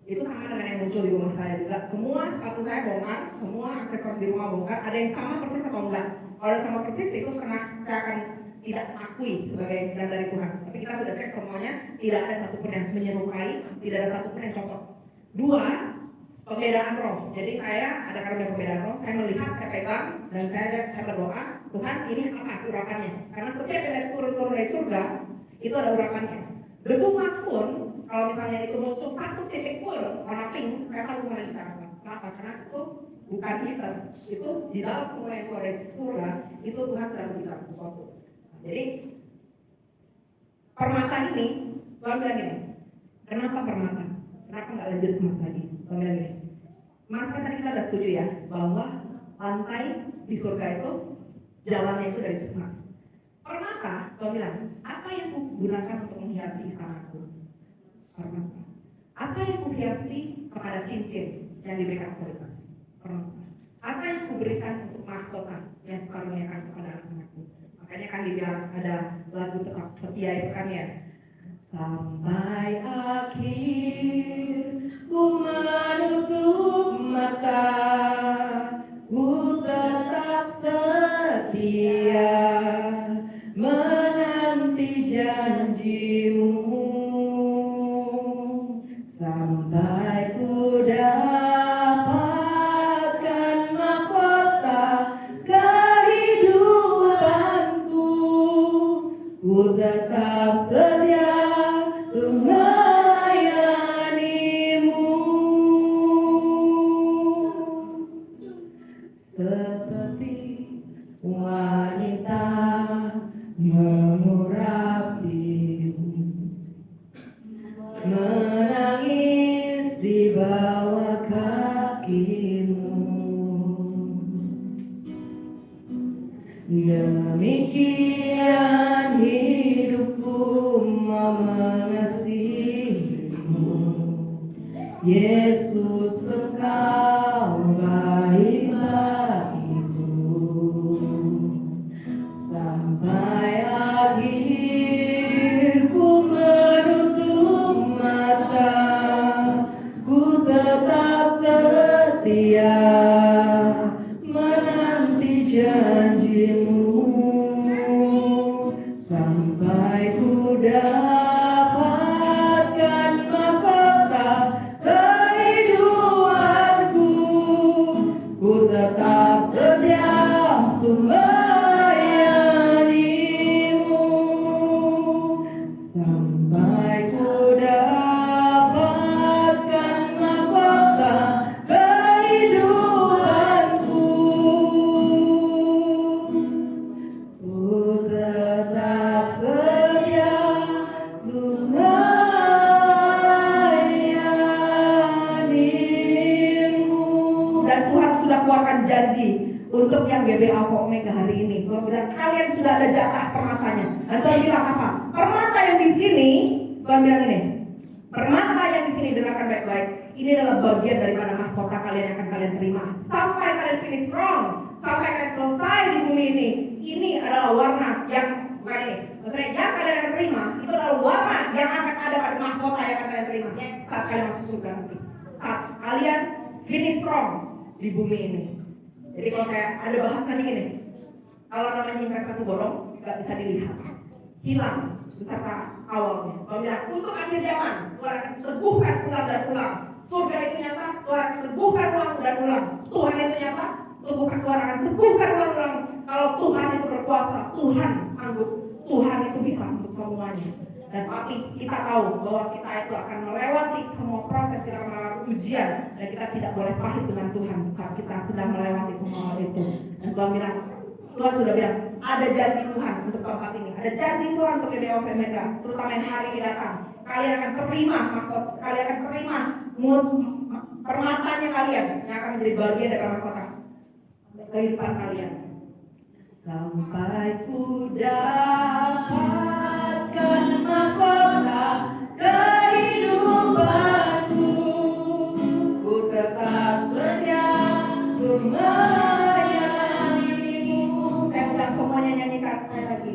Itu sama dengan yang muncul di rumah saya juga. Semua sepatu saya bongkar, semua aksesoris di rumah bongkar. Ada yang sama persis atau enggak? Kalau sama persis itu karena saya akan tidak akui sebagai dan dari Tuhan. Tapi kita sudah cek semuanya, tidak ada satupun yang menyerupai, tidak ada satupun yang cocok. Dua, pembedaan roh. Jadi saya ada karunia pembedaan roh. Saya melihat, saya pegang, dan saya berdoa, Tuhan ini apa urapannya? Karena setiap yang turun dari surga itu ada urapannya. Debu emas pun, kalau misalnya itu muncul satu titik pun warna pink, saya tahu Tuhan bicara apa. Kenapa? Karena itu bukan hitam. Itu di dalam semua yang keluar dari surga, itu Tuhan sedang berbicara sesuatu. Jadi permata ini, Tuhan bilang gini, kenapa permata? Kenapa nggak lanjut emas lagi? Tuhan bilang gini, emas kan tadi kita udah setuju ya, bahwa lantai di surga itu, jalannya itu dari emas. Permata, Tuhan bilang, apa yang kugunakan untuk menghiasi istanaku? Permata. Apa yang kuhiasi kepada cincin yang diberikan otoritas? Permata. Apa yang kuberikan untuk mahkota yang kukaruniakan kepada anak-anakku? Makanya kan dibilang ada lagu tetap setia itu kan ya. Sampai akhir ku menutup mata, ku tetap setia menanti janjimu, sampai ku dapatkan mahkota kehidupanku, ku tetap setia untuk melayanimu. Seperti wanita mengurapi, menangis di bawah kakimu. Demikian hidupku tetap setia melayanimu. Dan Tuhan sudah keluarkan janji untuk yang GBA Omega hari ini. Tuhan bilang kalian sudah ada jatah permatanya. Dan Tuhan bilang apa? Permata yang di sini, Tuhan bilang ini, permata yang di sini dengarkan baik-baik. Ini adalah bagian daripada mahkota kalian yang akan kalian terima. Sampai kalian finish strong, sampai kalian selesai di bumi ini. Ini adalah warna yang bukan ini. Maksudnya yang kalian akan terima itu adalah warna yang akan ada pada mahkota yang akan kalian terima. Yes, saat kalian masuk surga nanti. Saat kalian finish strong di bumi ini. Jadi kalau saya ada bahasan gini, kalau namanya investasi bodong nggak bisa dilihat, hilang beserta awalnya. Kalau bilang untuk akhir zaman, Tuhan akan teguhkan ulang dan ulang. Surga itu nyata, Tuhan akan teguhkan ulang dan ulang. Tuhan itu nyata, Tuhan akan teguhkan ulang dan ulang. Kalau Tuhan itu berkuasa, Tuhan sanggup, Tuhan itu bisa untuk semuanya. Dan tapi kita tahu bahwa kita itu akan melewati semua proses, kita akan melewati ujian, dan kita tidak boleh pahit dengan Tuhan saat kita sedang melewati semua hal itu. Dan Tuhan sudah bilang, ada janji Tuhan untuk tempat ini, ada janji Tuhan untuk GBA Omega, terutama yang hari ini datang. Kalian akan terima mahkota, kalian akan terima permatanya kalian yang akan menjadi bagian dari mahkota kehidupan kalian. Sampai ku dapatkan mahkota kehidupanku, ku tetap setia untuk melayanimu. Saya undang semuanya nyanyikan sekali lagi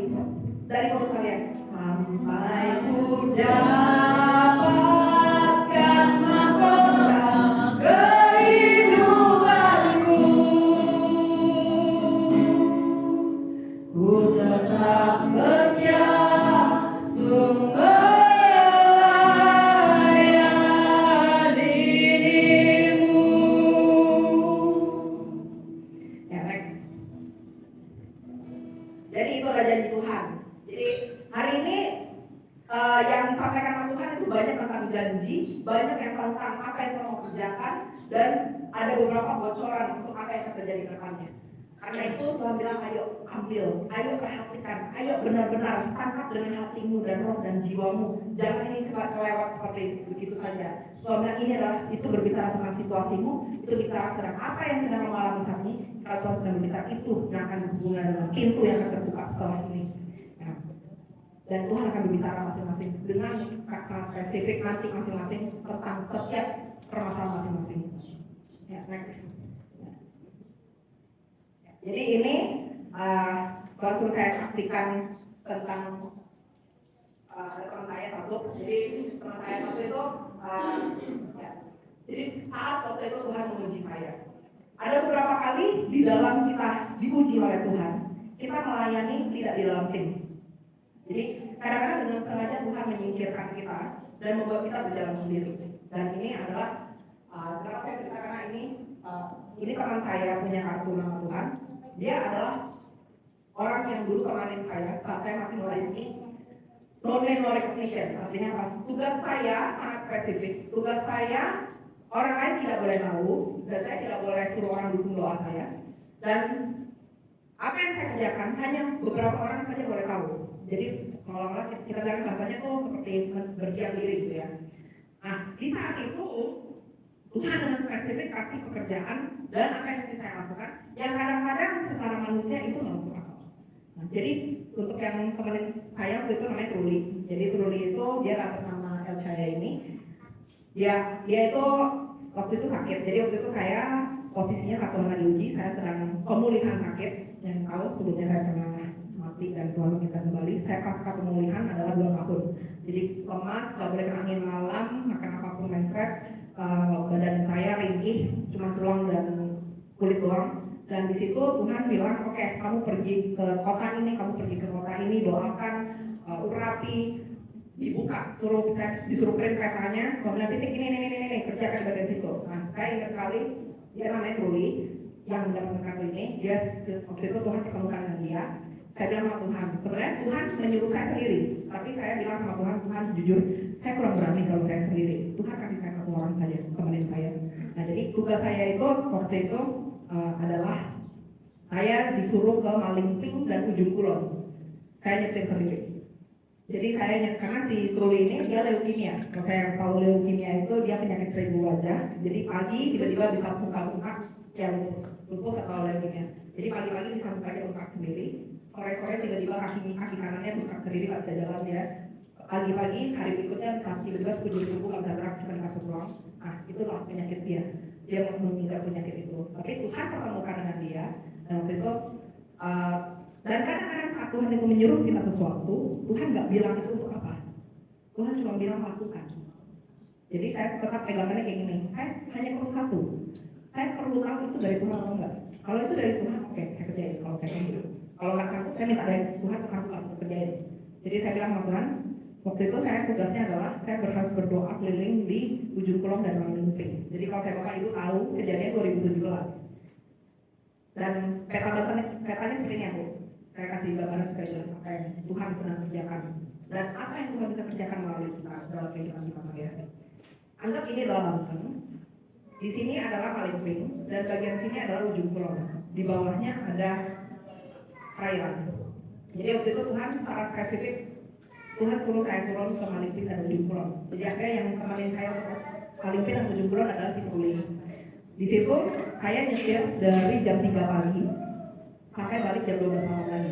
dari mulut kalian. Sampai ku dapatkan mahkota kehidupanku, ku tetap setia untuk melayanimu. Ya, next. Jadi itu adalah janji Tuhan. Jadi hari ini yang disampaikan sama Tuhan itu banyak tentang janji, banyak yang tentang apa yang Tuhan mau kerjakan, dan ada beberapa bocoran untuk apa yang akan terjadi ke depannya. Karena itu Tuhan bilang, ayo ambil, ayo perhatikan, ayo benar-benar tangkap dengan hatimu dan roh dan jiwamu. Jangan ini kelewat seperti begitu saja. Tuhan bilang ini adalah, itu berbicara tentang situasimu, itu bicara tentang apa yang sedang kamu alami saat ini. Kalau Tuhan sedang berbicara itu yang akan berhubungan dengan pintu yang akan terbuka setelah ini. Ya. Dan Tuhan akan berbicara masing-masing dengan sangat spesifik nanti masing-masing tentang setiap permasalahan masing-masing. Ya, next. Jadi ini langsung saya saksikan tentang teman saya satu. Jadi teman saya satu itu ya. Jadi saat waktu itu Tuhan menguji saya. Ada beberapa kali di dalam kita diuji oleh Tuhan, kita melayani tidak di dalam tim. Jadi kadang-kadang dengan sengaja Tuhan menyingkirkan kita dan membuat kita berjalan sendiri. Dan ini adalah kenapa saya cerita, karena ini teman saya punya kartu nama Tuhan. Dia adalah orang yang dulu temanin saya saat saya masih melayani no name no recognition. Artinya apa? Tugas saya sangat spesifik. Tugas saya orang lain tidak boleh tahu, dan saya tidak boleh suruh orang dukung doa saya. Dan apa yang saya kerjakan hanya beberapa orang saja boleh tahu. Jadi seolah-olah kita bilang bahasanya tuh seperti berdiam diri gitu ya. Nah di saat itu Tuhan dengan spesifik kasih pekerjaan dan apa yang mesti saya lakukan, yang kadang-kadang secara manusia itu nggak masuk akal. Nah, jadi untuk yang teman saya waktu itu namanya Truli. Jadi Truli itu dia atas nama El saya ini. Dia itu waktu itu sakit. Jadi waktu itu saya posisinya satu hari diuji, saya sedang pemulihan sakit. Yang tahu sebelumnya saya pernah mati dan Tuhan kita kembali. Saya pasca pemulihan adalah 2 tahun. Jadi lemas, nggak boleh kena angin malam, makan apapun mencret. Badan saya ringkih, cuma tulang dan kulit doang. Dan di situ Tuhan bilang, oke, kamu pergi ke kota ini, kamu pergi ke kota ini, doakan, urapi, dibuka, disuruh print petanya, kemudian titik ini, kerjakan bagian situ. Nah, saya ingat sekali, dia namanya Truli, yang mendapatkan kartu ini, dia waktu itu Tuhan ketemukan dengan dia. Saya bilang sama Tuhan, sebenarnya Tuhan menyuruh saya sendiri, tapi saya bilang sama Tuhan, Tuhan jujur, saya kurang berani kalau saya sendiri. Tuhan kasih saya satu orang saja, temenin saya. Nah, jadi tugas saya itu waktu itu adalah saya disuruh ke Malingping dan Ujung Kulon. saya nyetir sendiri. Jadi karena si Truli ini dia leukemia. Kalau saya tahu leukemia itu dia penyakit seribu wajah. Jadi pagi tiba-tiba bisa bengkak-bengkak ya lupus atau leukemia. Jadi pagi-pagi bisa bengkak sendiri. Sore-sore tiba-tiba kaki kanannya bengkak sendiri, nggak bisa jalan ya. Pagi-pagi hari berikutnya bisa tiba-tiba sekujur tubuh nggak bisa gerak, cuma dikasih ruang. Nah itulah penyakit dia. Dia mengidap penyakit itu. Tapi Tuhan pertemukan dengan dia. Dan waktu itu dan kadang-kadang saat Tuhan itu menyuruh kita sesuatu, Tuhan nggak bilang itu untuk apa. Tuhan cuma bilang lakukan. Jadi saya tetap pegangannya kayak gini. Saya hanya perlu satu. Saya perlu tahu itu dari Tuhan atau enggak. Kalau itu dari Tuhan, oke, saya kerjain. Kalau saya sanggup. Kalau nggak sanggup, saya minta dari Tuhan sanggup untuk kerjain. Jadi saya bilang sama Tuhan, waktu itu saya tugasnya adalah saya harus berdoa keliling di ujung kulon dan Malimping. Jadi kalau saya bapak ibu tahu kejadian 2017. Dan petanya seperti ini Bu. Saya kasih gambaran supaya jelas apa yang Tuhan sedang kerjakan dan apa yang Tuhan bisa kerjakan melalui kita dalam kehidupan kita sehari-hari. Anggap ini adalah Banten. Di sini adalah Malimping dan bagian sini adalah ujung kulon. Di bawahnya ada perairan. Jadi waktu itu Tuhan secara spesifik Tuhan suruh saya turun ke Malimping dan ujung kulon. Jadi akhirnya yang temenin saya ke Malimping dan ujung kulon adalah si Truli. Di situ saya nyetir dari jam 3 pagi sampai balik jam 12 malam lagi.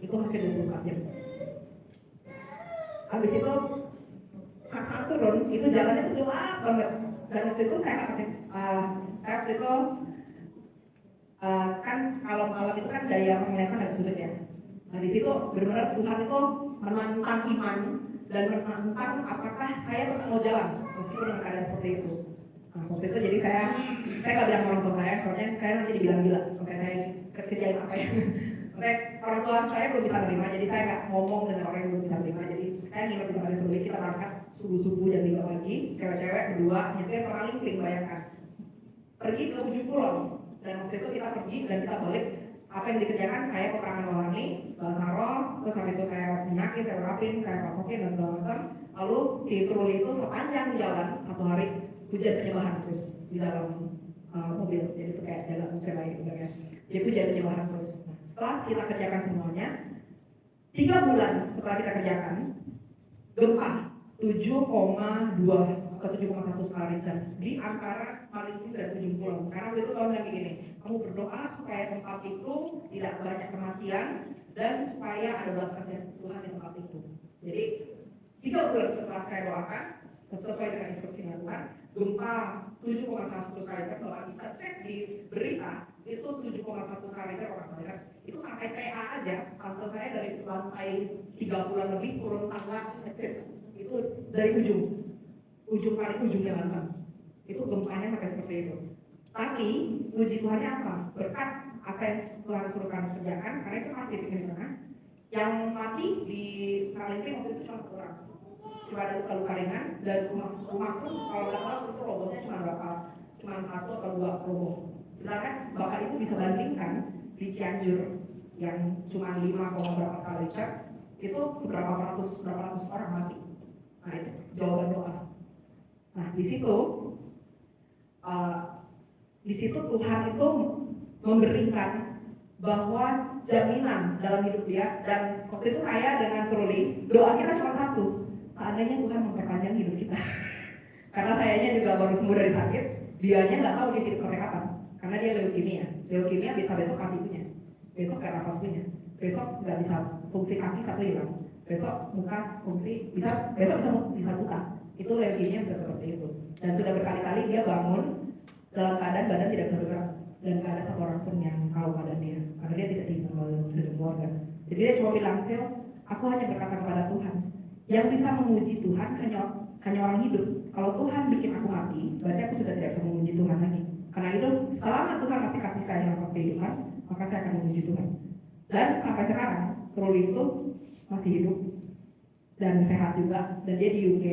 Itu hampir 24 jam. Habis itu saat turun itu jalannya tuh gelap banget. Dan waktu itu saya waktu itu kan kalau malam itu kan daya penglihatan agak sulit ya. Nah di situ benar-benar Tuhan itu menantang iman dan menantang apakah saya tetap mau jalan meskipun dengan keadaan seperti itu. Nah, waktu itu jadi saya nggak bilang orang tua saya, soalnya saya nanti dibilang gila, oke saya kerjain apa ya. Orang tua saya belum bisa terima, jadi saya nggak ngomong dengan orang yang belum bisa terima. Jadi saya nginep di tempat itu, kita berangkat subuh jam 3 pagi, cewek-cewek berdua nyetir ke Malimping, bayangkan pergi ke ujung kulon. Dan waktu itu kita pergi dan kita balik. Apa yang dikerjakan saya peperangan rohani, bahasa roh, terus habis itu saya penyakit, saya rapin, saya pakokin dan segala macam. Lalu si Truli itu sepanjang jalan satu hari hujan penyembahan terus di dalam mobil, jadi itu kayak jalan musik lain gitu kan. Jadi hujan penyembahan terus. Nah, setelah kita kerjakan semuanya, 3 bulan setelah kita kerjakan, gempa 7,2 ke 7,1 skala Richter di antara Malimping dan ujung kulon. Karena itu tahun yang begini, kamu berdoa supaya tempat itu tidak banyak kematian dan supaya ada belas kasihan Tuhan di tempat itu. Jadi 3 bulan setelah saya doakan sesuai dengan instruksi Tuhan, gempa 7,1 skala Richter, kalau bisa cek di berita itu 7,1 skala Richter orang banyak. Itu sampai PA aja, tante saya dari lantai 3 bulan lebih turun tangga exit itu dari ujung paling ujungnya Banten. Itu gempanya sampai seperti itu. Tapi puji Tuhannya apa? Berkat apa yang Tuhan suruh kami kerjakan, karena itu masih di tengah. Yang mati di Malimping waktu itu cuma orang. Cuma ada luka-luka ringan dan rumah pun kalau nggak salah itu robohnya cuma berapa? Cuma 1 atau 2 roboh. Sedangkan Bapak Ibu bisa bandingkan di Cianjur yang cuma 5, berapa skala Richter itu berapa ratus orang mati. Nah itu jawaban doa. Nah di situ Tuhan itu memberikan bahwa jaminan dalam hidup dia. Dan waktu itu saya dengan Truli doa kita cuma satu, seandainya Tuhan memperpanjang hidup kita. Karena sayanya juga baru sembuh dari sakit, dianya nggak tahu di situ sampai kapan. Karena dia leukemia bisa besok kaki punya, besok nggak nafas punya, besok nggak bisa fungsi kaki satu hilang, besok muka fungsi besok bisa buka. Itu leukemia sudah seperti itu. Dan sudah berkali-kali dia bangun dalam keadaan badan tidak bisa bergerak dan nggak ada satu orang pun yang tahu keadaan dia karena dia tidak dikenal oleh keluarga. Jadi dia cuma bilang, Sil, aku hanya berkata kepada Tuhan, yang bisa memuji Tuhan hanya orang hidup. Kalau Tuhan bikin aku mati, berarti aku sudah tidak bisa memuji Tuhan lagi. Karena itu selama Tuhan masih kasih saya nafas kehidupan, maka saya akan memuji Tuhan. Dan sampai sekarang Truli itu masih hidup dan sehat juga, dan dia di UK.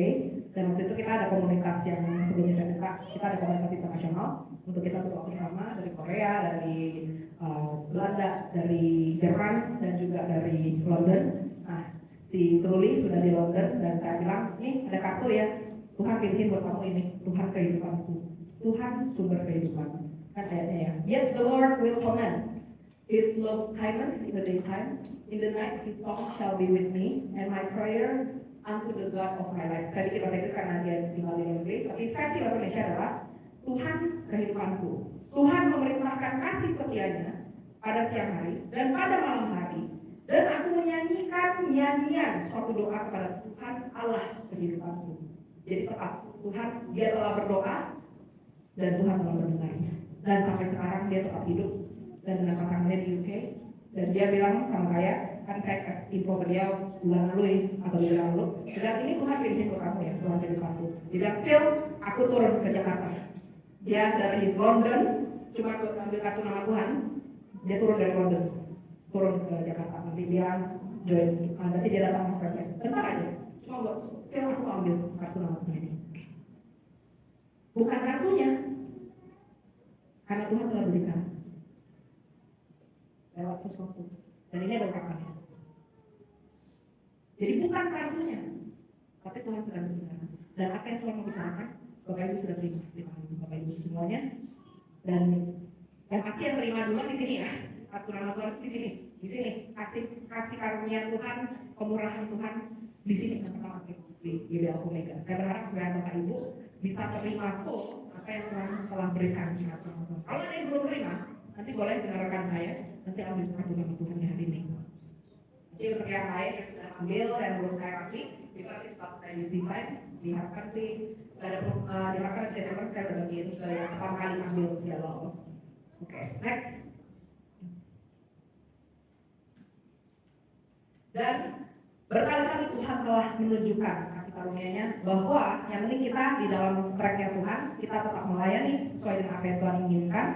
Dan waktu itu kita ada komunitas yang sebelumnya saya buka, kita ada komunitas internasional untuk kita berdoa bersama dari Korea, dari Belanda, dari Jerman, dan juga dari London. Nah, si Truli sudah di London dan saya bilang, nih ada kartu ya, Tuhan pilihin buat kamu ini, Tuhan kehidupanku, Tuhan sumber kehidupan. Kan ayatnya ya, yet the Lord will command His love kindness in the daytime In the night his song shall be with me, and my prayer unto the God of my life. Saya bikin bahasa Inggris karena dia tinggal di negeri, tapi versi bahasa Indonesia adalah Tuhan kehidupanku. Tuhan memerintahkan kasih setianya pada siang hari dan pada malam hari, dan aku menyanyikan nyanyian suatu doa kepada Tuhan Allah kehidupanku. Jadi tepat, Tuhan dia telah berdoa dan Tuhan telah mendengarnya. Dan sampai sekarang dia tetap hidup dan dengan pasangannya di UK. Dan dia bilang sama saya, kan saya kasih info ke dia bulan lalu atau bulan lalu, bilang ini Tuhan pilihin ke kamu ya, Tuhan pilih aku. Dia bilang, still aku turun ke Jakarta. Dia dari London, cuma ambil kartu nama Tuhan, dia turun dari London, turun ke Jakarta. Nanti dia join, nanti dia datang ke PPS. Bentar aja, cuma buat, still aku ambil kartu nama Tuhan ini. Bukan kartunya, karena Tuhan telah berbicara lewat sesuatu. Dan ini ada ungkapannya. Jadi bukan kartunya, tapi Tuhan sedang berbicara. Dan apa yang Tuhan mau bicarakan, Bapak Ibu sudah terima Bapak Ibu semuanya. Dan yang pasti yang terima duluan di sini ya. Kartu nama Tuhan di sini. Kasih karunia Tuhan, kemurahan Tuhan di sini pertama di GBL Omega. Saya berharap supaya Bapak Ibu bisa terima full apa yang Tuhan telah berikan. Kalau ada yang belum terima, nanti boleh dengarkan saya. Nanti ambil satu nama Tuhan hari ini. Jadi untuk yang lain yang sudah ambil dan belum saya kasih, itu nanti setelah saya divine, diharapkan sih diharapkan Desember saya berbagiin ke yang pertama kali ambil dialog. Oke, next. Dan berkali-kali Tuhan telah menunjukkan kasih karunia-Nya bahwa yang penting kita di dalam track-nya Tuhan, kita tetap melayani sesuai dengan apa yang Tuhan inginkan.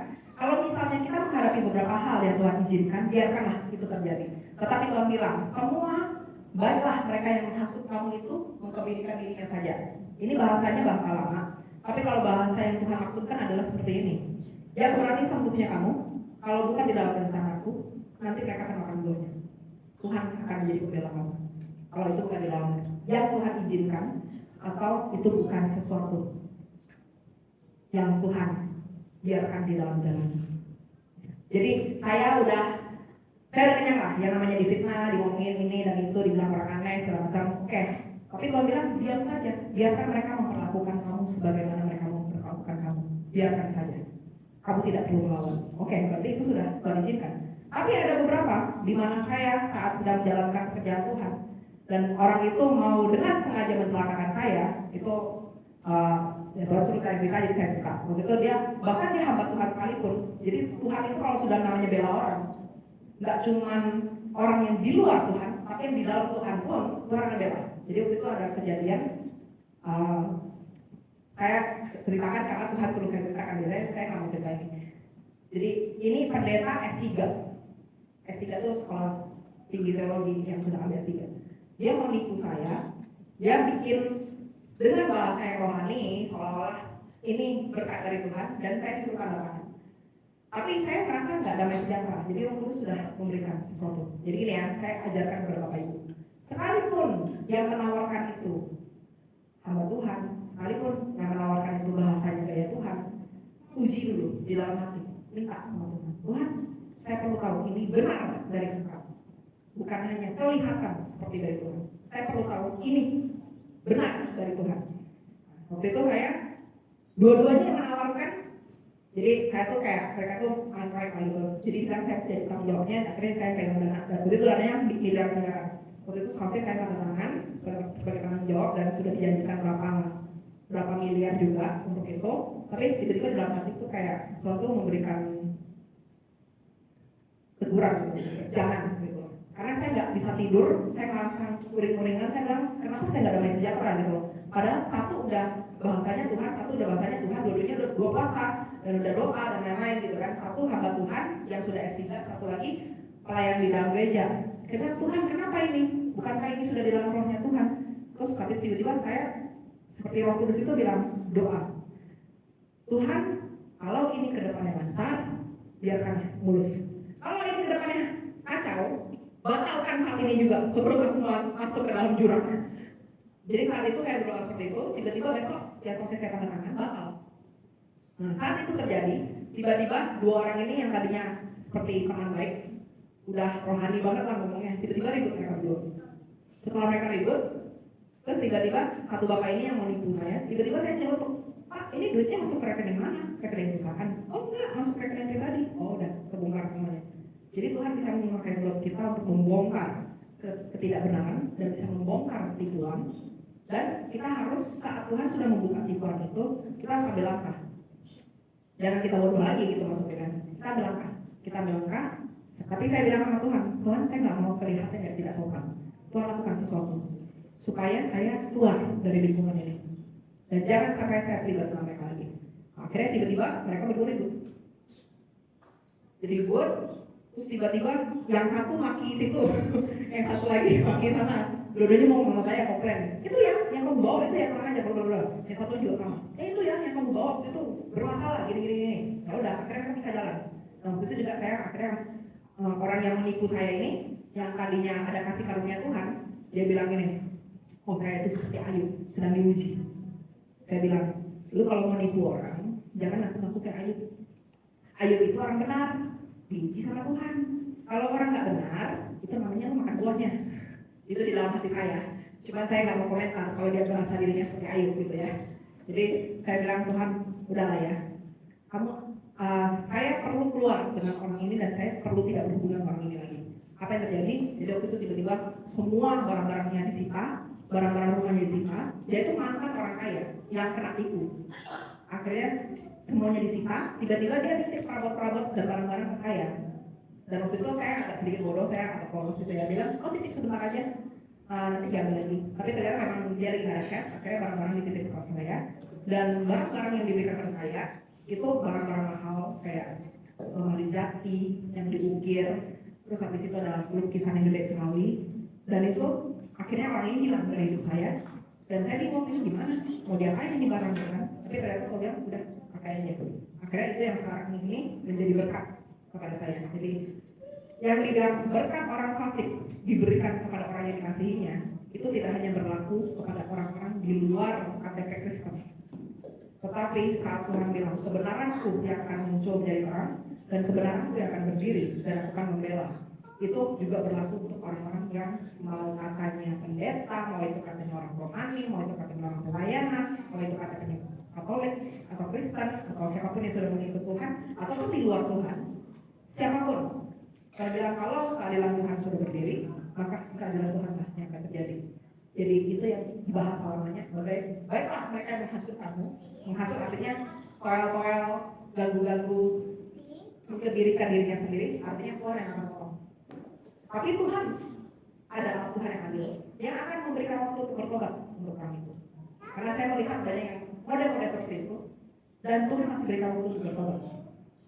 Kalau misalnya kita menghadapi beberapa hal yang Tuhan izinkan, biarkanlah itu terjadi. Tetapi Tuhan bilang, semua baiklah mereka yang menghasut kamu itu mengkebidikan dirinya saja. Ini bahasanya bahasa lama, tapi kalau bahasa yang Tuhan maksudkan adalah seperti ini. Yang berarti sembuhnya kamu, kalau bukan di dalam rencanaku, nanti mereka akan makan buahnya. Tuhan akan menjadi pembela kamu. Kalau itu bukan di dalam yang Tuhan izinkan, atau itu bukan sesuatu yang Tuhan biarkan di dalam jalan. Jadi saya udah kenyang lah, yang namanya difitnah, diomongin ini dan itu, dibilang orang aneh, segala macam. Oke. Tapi Tuhan bilang diam saja, biarkan mereka memperlakukan kamu sebagaimana mereka memperlakukan kamu. Biarkan saja. Kamu tidak perlu melawan. Oke, berarti itu sudah Tuhan izinkan. Tapi ada beberapa di mana saya saat sedang menjalankan pekerjaan Tuhan dan orang itu mau dengan sengaja mencelakakan saya, itu ya Tuhan suruh saya buka, jadi saya buka. Begitu dia, bahkan dia hamba Tuhan sekalipun. Jadi Tuhan itu kalau sudah namanya bela orang, nggak cuman orang yang di luar Tuhan, tapi yang di dalam Tuhan pun Tuhan akan bela. Jadi waktu itu ada kejadian, saya ceritakan karena Tuhan suruh saya ceritakan, saya nggak mau cerita ini. Jadi ini pendeta S3 itu sekolah tinggi teologi yang sudah ambil S3. Dia menipu saya, dia bikin dengan bahasa yang rohani, seolah-olah ini berkat dari Tuhan, dan saya disuruh tanda tangan. Tapi saya merasa nggak damai sejahtera, jadi Roh Kudus sudah memberikan sesuatu. Jadi ini yang saya ajarkan kepada Bapak Ibu. Sekalipun yang menawarkan itu hamba Tuhan, sekalipun yang menawarkan itu bahasanya gaya Tuhan, uji dulu di dalam hati, minta sama Tuhan. Tuhan, saya perlu tahu ini benar dari Engkau, bukan hanya kelihatan seperti dari Tuhan. Saya perlu tahu ini benar dari Tuhan. Waktu itu saya dua-duanya menawarkan. Jadi saya tuh kayak mereka tuh unright gitu. Jadi kan saya jadi tanggung jawabnya. Akhirnya saya pegang dana. Dan begitu dananya miliar-miliaran. Waktu itu selesai saya tanda tangan sebagai tanggung jawab dan sudah dijanjikan berapa miliar juga untuk itu. Tapi tiba-tiba dalam hati itu kayak suatu memberikan teguran gitu, jangan gitu. Karena saya nggak bisa tidur, saya merasa uring-uringan, saya bilang kenapa saya nggak damai sejahtera gitu. Padahal satu udah bahasanya Tuhan, satu udah bahasanya Tuhan, dua-duanya udah dua puasa dan udah doa dan lain-lain gitu kan. Satu hamba Tuhan yang sudah S3, satu lagi pelayan di dalam gereja. Saya bilang Tuhan kenapa ini? Bukankah ini sudah di dalam rohnya Tuhan? Terus tapi tiba-tiba saya seperti Roh Kudus itu bilang doa. Tuhan, kalau ini ke depannya lancar, biarkan mulus. Kalau ini ke depannya kacau, batalkan saat ini juga sebelum aku masuk ke dalam jurang. Jadi saat itu saya berdoa seperti itu, tiba-tiba besok ya proses saya tanda tangan batal. Nah saat itu terjadi, tiba-tiba dua orang ini yang tadinya seperti teman baik, udah rohani banget lah ngomongnya, tiba-tiba ribut mereka berdua. Setelah mereka ribut, terus tiba-tiba satu bapak ini yang mau nipu saya, tiba-tiba saya nyeletuk, Pak, ini duitnya masuk ke rekening mana? Rekening perusahaan? Oh enggak, masuk ke rekening pribadi. Oh udah, kebongkar semuanya. Jadi Tuhan bisa memakai mulut kita untuk membongkar ketidakbenaran dan bisa membongkar tipuan. Dan kita harus, saat Tuhan sudah membuka tipuan itu, kita harus ambil langkah. Jangan kita bodoh lagi gitu maksudnya kan. Kita ambil langkah. Tapi saya bilang sama Tuhan, Tuhan saya nggak mau kelihatan yang tidak sopan. Tuhan lakukan sesuatu supaya saya keluar dari lingkungan ini. Dan jangan sampai saya terlibat dengan mereka lagi. Akhirnya tiba-tiba mereka berdua itu. Jadi ribut, terus tiba-tiba yang satu maki situ, yang satu lagi maki sana. Dua-duanya mau saya komplain. Itu ya, yang kamu bawa itu yang kurang aja, bla. Yang satu juga sama. Itu ya, yang kamu bawa itu bermasalah, gini. Ya udah, akhirnya kan bisa jalan. Nah, itu juga saya akhirnya orang yang menipu saya ini, yang tadinya ada kasih karunia Tuhan, dia bilang gini, oh saya itu seperti Ayub, sedang diuji. Saya bilang, lu kalau mau nipu orang, jangan ngaku-ngaku kayak Ayub. Ayub itu orang benar, diuji sama Tuhan. Kalau orang nggak benar, itu namanya lu makan buahnya. Itu di dalam hati saya. Cuma saya nggak mau komentar kalau dia merasa dirinya seperti Ayub gitu ya. Jadi saya bilang, Tuhan, udahlah ya, saya perlu keluar dengan orang ini dan saya perlu tidak berhubungan dengan orang ini lagi. Apa yang terjadi? Jadi waktu itu tiba-tiba semua barang-barangnya disita, barang-barang rumahnya disita. Dia itu mantan orang kaya yang kena tipu. Akhirnya semuanya disita. Tiba-tiba dia titip perabot-perabot dan barang-barang ke saya. Dan waktu itu saya agak sedikit bodoh, saya agak polos gitu ya, bilang, oh titip sebentar aja, nanti diambil lagi. Tapi ternyata memang dia lagi nggak ada cash. Akhirnya barang-barang dititip ke saya. Dan barang-barang yang diberikan ke saya itu barang-barang mahal kayak lemari jati yang diukir, terus habis itu ada lukisan yang gede sekali, dan itu akhirnya orang ini hilang dari hidup saya. Dan saya bingung ini gimana mau diapain ini barang-barang, tapi ternyata saya bilang udah pakai aja. Akhirnya itu yang sekarang ini menjadi berkat kepada saya. Jadi yang dibilang berkat orang fasik diberikan kepada orang yang dikasihinya, itu tidak hanya berlaku kepada orang-orang di luar KTP Kristen. Tetapi saat Tuhan bilang kebenaranku yang akan muncul menjadi terang dan kebenaranku yang akan berdiri dan aku akan membela, itu juga berlaku untuk orang-orang yang mau katanya pendeta, mau itu katanya orang rohani, mau itu katanya orang pelayanan, mau itu katanya Katolik atau Kristen atau siapapun yang sudah mengikut Tuhan ataupun di luar Tuhan, siapapun. Saya bilang kalau keadilan Tuhan sudah berdiri, maka keadilan Tuhan lah yang akan terjadi. Jadi itu yang dibahas selamanya. Baiklah mereka yang menghasut kamu, menghasut artinya toel-toel, ganggu-ganggu, mengkebirikan dirinya sendiri, artinya Tuhan yang akan tolong. Tapi Tuhan adalah Tuhan yang adil, yang akan memberikan waktu untuk bertobat untuk kami itu. Karena saya melihat banyak yang model-model seperti itu, dan Tuhan masih berikan waktu untuk bertobat.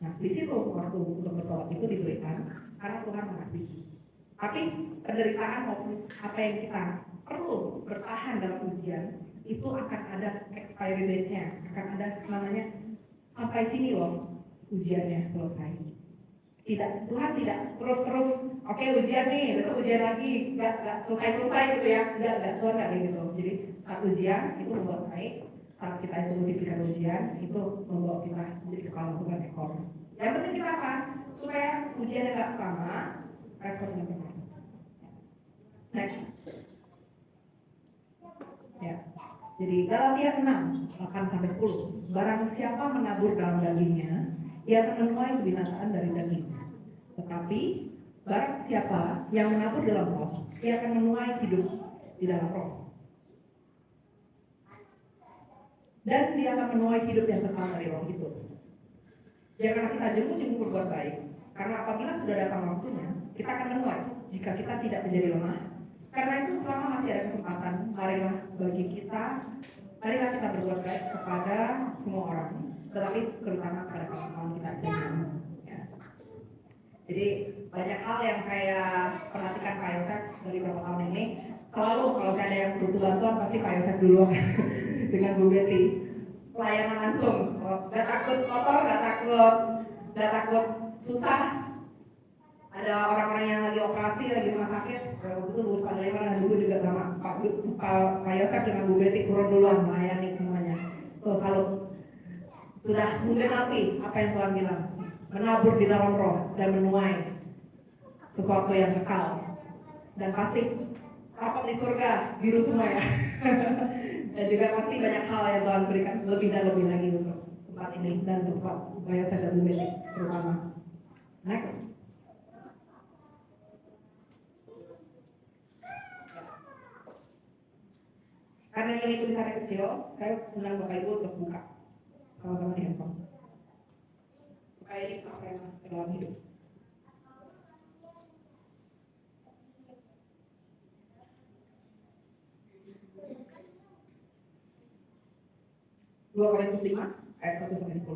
Nah, di situ waktu untuk bertobat itu diberikan karena Tuhan mengasihi. Tapi penderitaan maupun apa yang kita perlu bertahan dalam ujian itu akan ada expiry date-nya, akan ada namanya sampai sini loh ujiannya selesai. Tidak, Tuhan tidak terus oke ujian nih, besok ujian lagi, nggak selesai gitu ya, nggak Tuhan nggak gitu. Jadi saat ujian itu membuat baik, saat kita disuruh diberikan ujian itu membawa kita menjadi kepala bukan ekor. Yang penting kita apa? Supaya ujiannya nggak sama, responnya benar. Next. Ya. Jadi Galatia 6:8-10. Barang siapa menabur dalam dagingnya, ia akan menuai kebinasaan dari daging. Tetapi barang siapa yang menabur dalam roh, ia akan menuai hidup di dalam roh. Dan dia akan menuai hidup yang kekal dari roh itu. Jangan kita jemu-jemu berbuat baik, karena apabila sudah datang waktunya, kita akan menuai jika kita tidak menjadi lemah. Karena itu selama masih ada kesempatan, marilah kita berbuat baik kepada semua orang, tetapi terutama kepada kawan-kawan kita sendiri. Ya. Jadi banyak hal yang saya perhatikan Pak Yosef dari beberapa tahun ini, selalu kalau ada yang butuh bantuan pasti Pak Yosef dulu dengan Bu Betty. Pelayanan langsung, gak takut kotor, gak takut susah. Ada orang-orang yang lagi operasi, lagi rumah sakit, waktu itu Bu Pak Dayman dan dulu juga sama Pak Yosef dengan Bu Betty turun duluan melayani semuanya. Tuh salut. Sudah menggenapi apa yang Tuhan bilang, menabur di dalam roh dan menuai sesuatu yang kekal. Dan pasti rapat di surga biru semua ya. Dan juga pasti banyak hal yang Tuhan berikan lebih dan lebih lagi untuk tempat ini dan untuk Pak Bayasa dan Bu Betty terutama. Next. Karena ini tulisannya kecil, saya undang Bapak Ibu untuk buka sama-sama di handphone. Supaya ini sampai ke dalam hidup. 2 Korintus 5 ayat 1 sampai 10.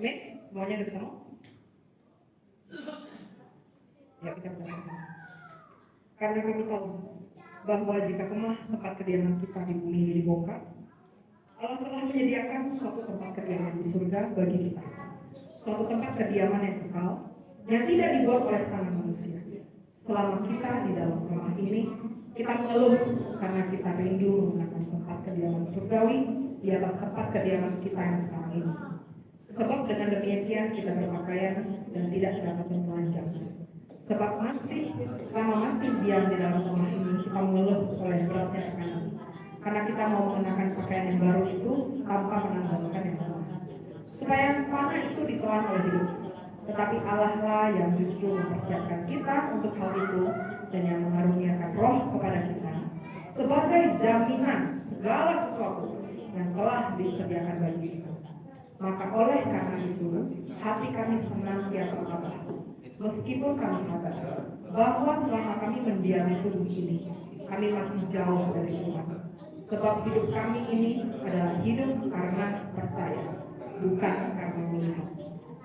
Amin? Semuanya udah ketemu? Ya, kita bersama. Karena kami tahu bahwa jika kemah tempat kediaman kita di bumi ini dibongkar, Allah telah menyediakan suatu tempat kediaman di surga bagi kita. Suatu tempat kediaman yang kekal, yang tidak dibuat oleh tangan manusia. Selama kita di dalam rumah ini, kita mengeluh karena kita rindu menggunakan tempat kediaman surgawi di atas tempat kediaman kita yang sekarang ini. Sebab dengan demikian kita berpakaian dan tidak dapat menelanjang. Sebab selama masih diam di dalam rumah ini, kita mengeluh oleh beratnya tekanan. Karena kita mau mengenakan pakaian yang baru itu tanpa menanggalkan yang lama. Supaya mana itu ditelan oleh hidup. Tetapi Allah lah yang justru mempersiapkan kita untuk hal itu dan yang mengaruniakan roh kepada kita sebagai jaminan segala sesuatu yang telah disediakan bagi kita. Maka oleh karena itu hati kami senantiasa tabah, meskipun kami sadar bahwa selama kami mendiami tubuh ini, kami masih jauh dari Tuhan. Sebab hidup kami ini adalah hidup karena percaya, bukan karena melihat.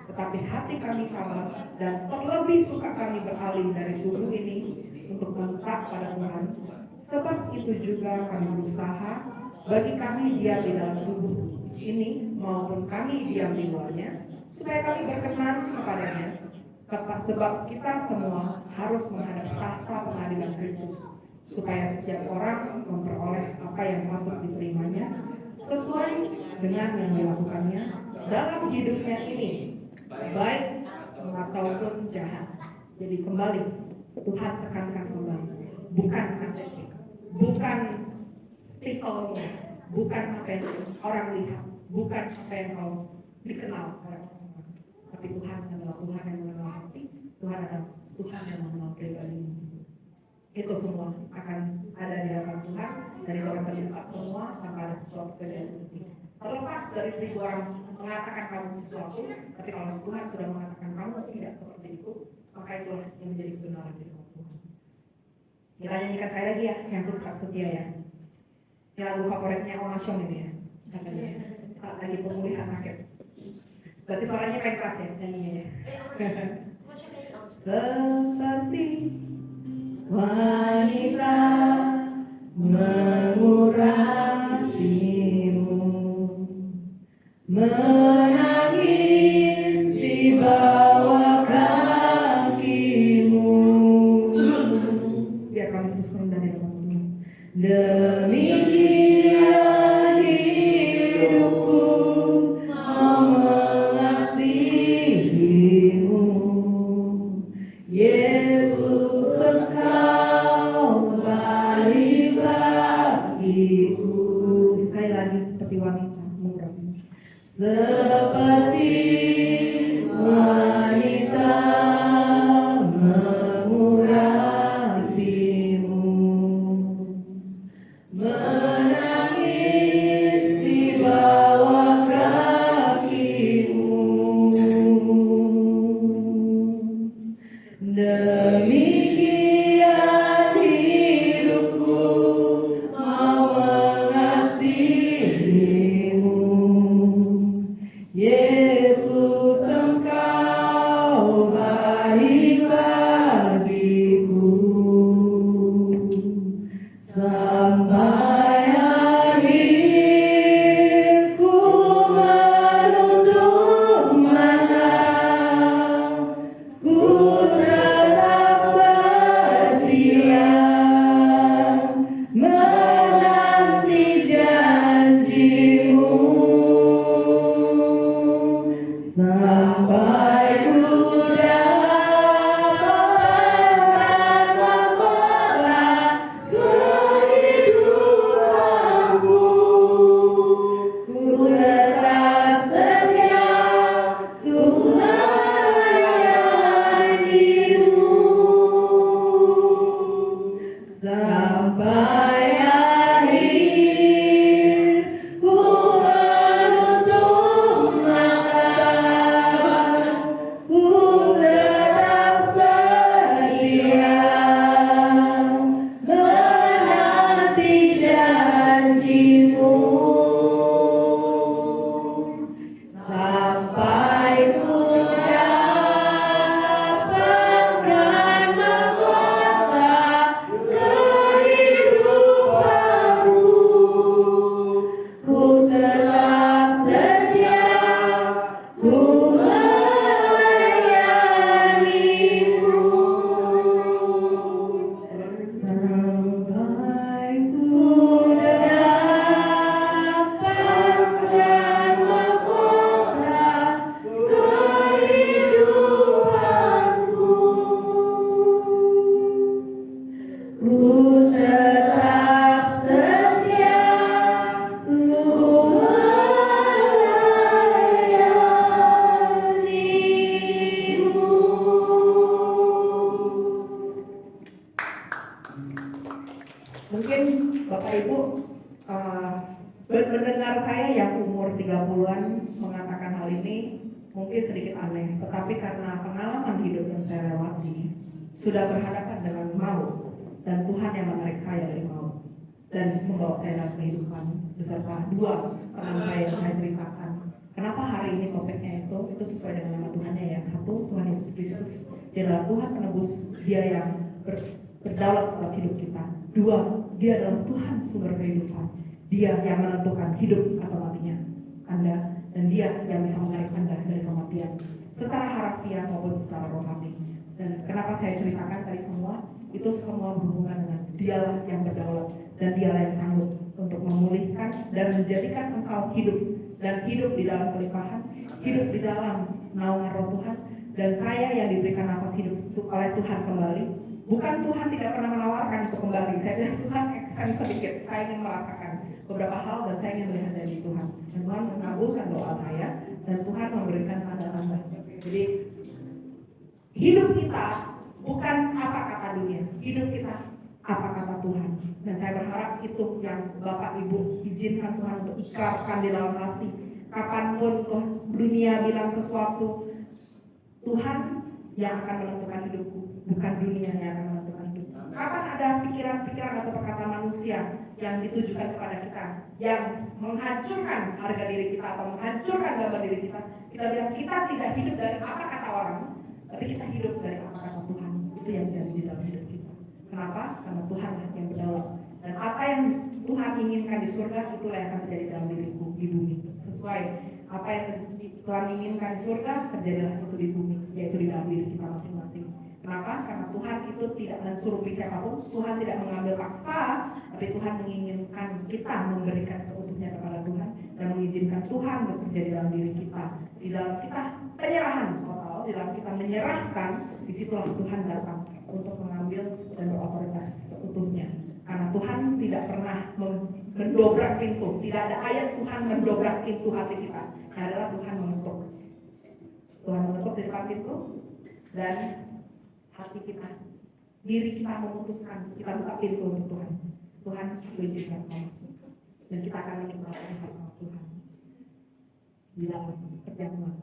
Tetapi hati kami kalah dan terlebih suka kami beralih dari tubuh ini untuk menetap pada Tuhan. Sebab itu juga kami berusaha bagi kami diam di dalam tubuh ini maupun kami diam di luarnya, supaya kami berkenan kepadanya. Sebab kita semua harus menghadap tahta pengadilan Kristus, supaya setiap orang memperoleh apa yang patut diterimanya sesuai dengan yang dilakukannya dalam hidupnya ini, baik ataupun jahat. Jadi kembali Tuhan tekankan kembali, bukan estetik, bukan titelnya, bukan apa yang orang lihat, bukan apa yang kau dikenal oleh orang, tapi Tuhan adalah Tuhan yang mengenal hati, Tuhan adalah Tuhan yang mengenal pribadi. Itu semua akan ada di hadapan Tuhan dari orang terlibat semua tanpa ada sesuatu kejadian penting. Terlepas dari 1000 orang mengatakan kamu sesuatu, tapi kalau Tuhan sudah mengatakan kamu tidak seperti itu, maka itulah yang menjadi kebenaran di dalam Tuhan. Kita nyanyikan sekali lagi ya, yang Tuhan setia ya. Ini lagu favoritnya Onasyong ini ya, katanya saat lagi pemulihan sakit. Berarti suaranya paling keras ya nyanyinya ya. Seperti wanita mengurapimu, menangis di bawah kakimu. Biar kami terus rendah di dalam Tuhan. Demikian hidupku mau mengasihimu, Yesus engkau baik bagiku. Sekali lagi seperti wanita mengurapimu. Seperti wanita mengurapimu, menangis di bawah kakimu. Demikian hidupku mau mengasihimu, Yesus engkau baik bagiku. Sampai akhirku menutup mata, ku tetap Mungkin Bapak Ibu mendengar saya yang umur 30-an mengatakan hal ini mungkin sedikit aneh, tetapi karena pengalaman hidup yang saya lewati, sudah berhadapan dengan maut, dan Tuhan yang menarik saya dari maut dan membawa saya dalam kehidupan beserta dua teman saya yang saya ceritakan. Kenapa hari ini topiknya itu sesuai dengan nama Tuhannya ya. Satu, Tuhan Yesus Kristus, dia adalah Tuhan penebus, dia yang berdaulat atas hidup kita. Dua, dia adalah Tuhan sumber kehidupan, dia yang menentukan hidup atau matinya Anda, dan dia yang bisa menarik Anda dari kematian secara harafiah maupun secara rohani. Dan kenapa saya ceritakan tadi semua, itu semua berhubungan dengan dialah yang berdaulat, dan dialah yang sanggup untuk memulihkan dan menjadikan engkau hidup, dan hidup di dalam kelimpahan, hidup di dalam naungan roh Tuhan. Dan saya yang diberikan nafas hidup oleh Tuhan kembali, bukan Tuhan tidak pernah menawarkan untuk kembali. Saya bilang Tuhan akan sedikit, saya ingin merasakan beberapa hal dan saya ingin melihat dari Tuhan. Dan Tuhan mengabulkan doa saya, dan Tuhan memberikan tanda-tanda. Jadi hidup kita bukan apa kata dunia, hidup kita apa kata Tuhan. Dan saya berharap itu yang Bapak Ibu izinkan Tuhan untuk ikrarkan di dalam hati. Kapanpun dunia bilang sesuatu, Tuhan yang akan menentukan hidupku, bukan dunia yang akan menentukan hidupku. Kapan ada pikiran-pikiran atau perkataan manusia yang ditujukan kepada kita, yang menghancurkan harga diri kita atau menghancurkan gambar diri kita, kita bilang kita tidak hidup dari apa kata orang, tapi kita hidup dari apa kata Tuhan. Itu yang jadi di dalam hidup kita. Kenapa? Karena Tuhan yang berdaulat. Dan apa yang Tuhan inginkan di surga, itulah yang akan terjadi dalam diriku di bumi. Sesuai apa yang Tuhan inginkan di surga, terjadilah itu di bumi, yaitu di dalam diri kita masing-masing. Kenapa? Karena Tuhan itu tidak mensuruh siapapun, Tuhan tidak mengambil paksa, tapi Tuhan menginginkan kita memberikan seutuhnya kepada Tuhan dan mengizinkan Tuhan bekerja di dalam diri kita. Di dalam kita penyerahan total, di dalam kita menyerahkan, disitulah Tuhan datang untuk mengambil dan berotoritas seutuhnya. Karena Tuhan tidak pernah mendobrak pintu, tidak ada ayat Tuhan mendobrak pintu hati kita. Yang adalah Tuhan mengetuk. Tuhan mengetuk di depan pintu dan hati kita, diri kita memutuskan, kita buka pintu untuk Tuhan. Tuhan izinkan masuk, dan kita akan menikmati bersama Tuhan di dalam perjamuan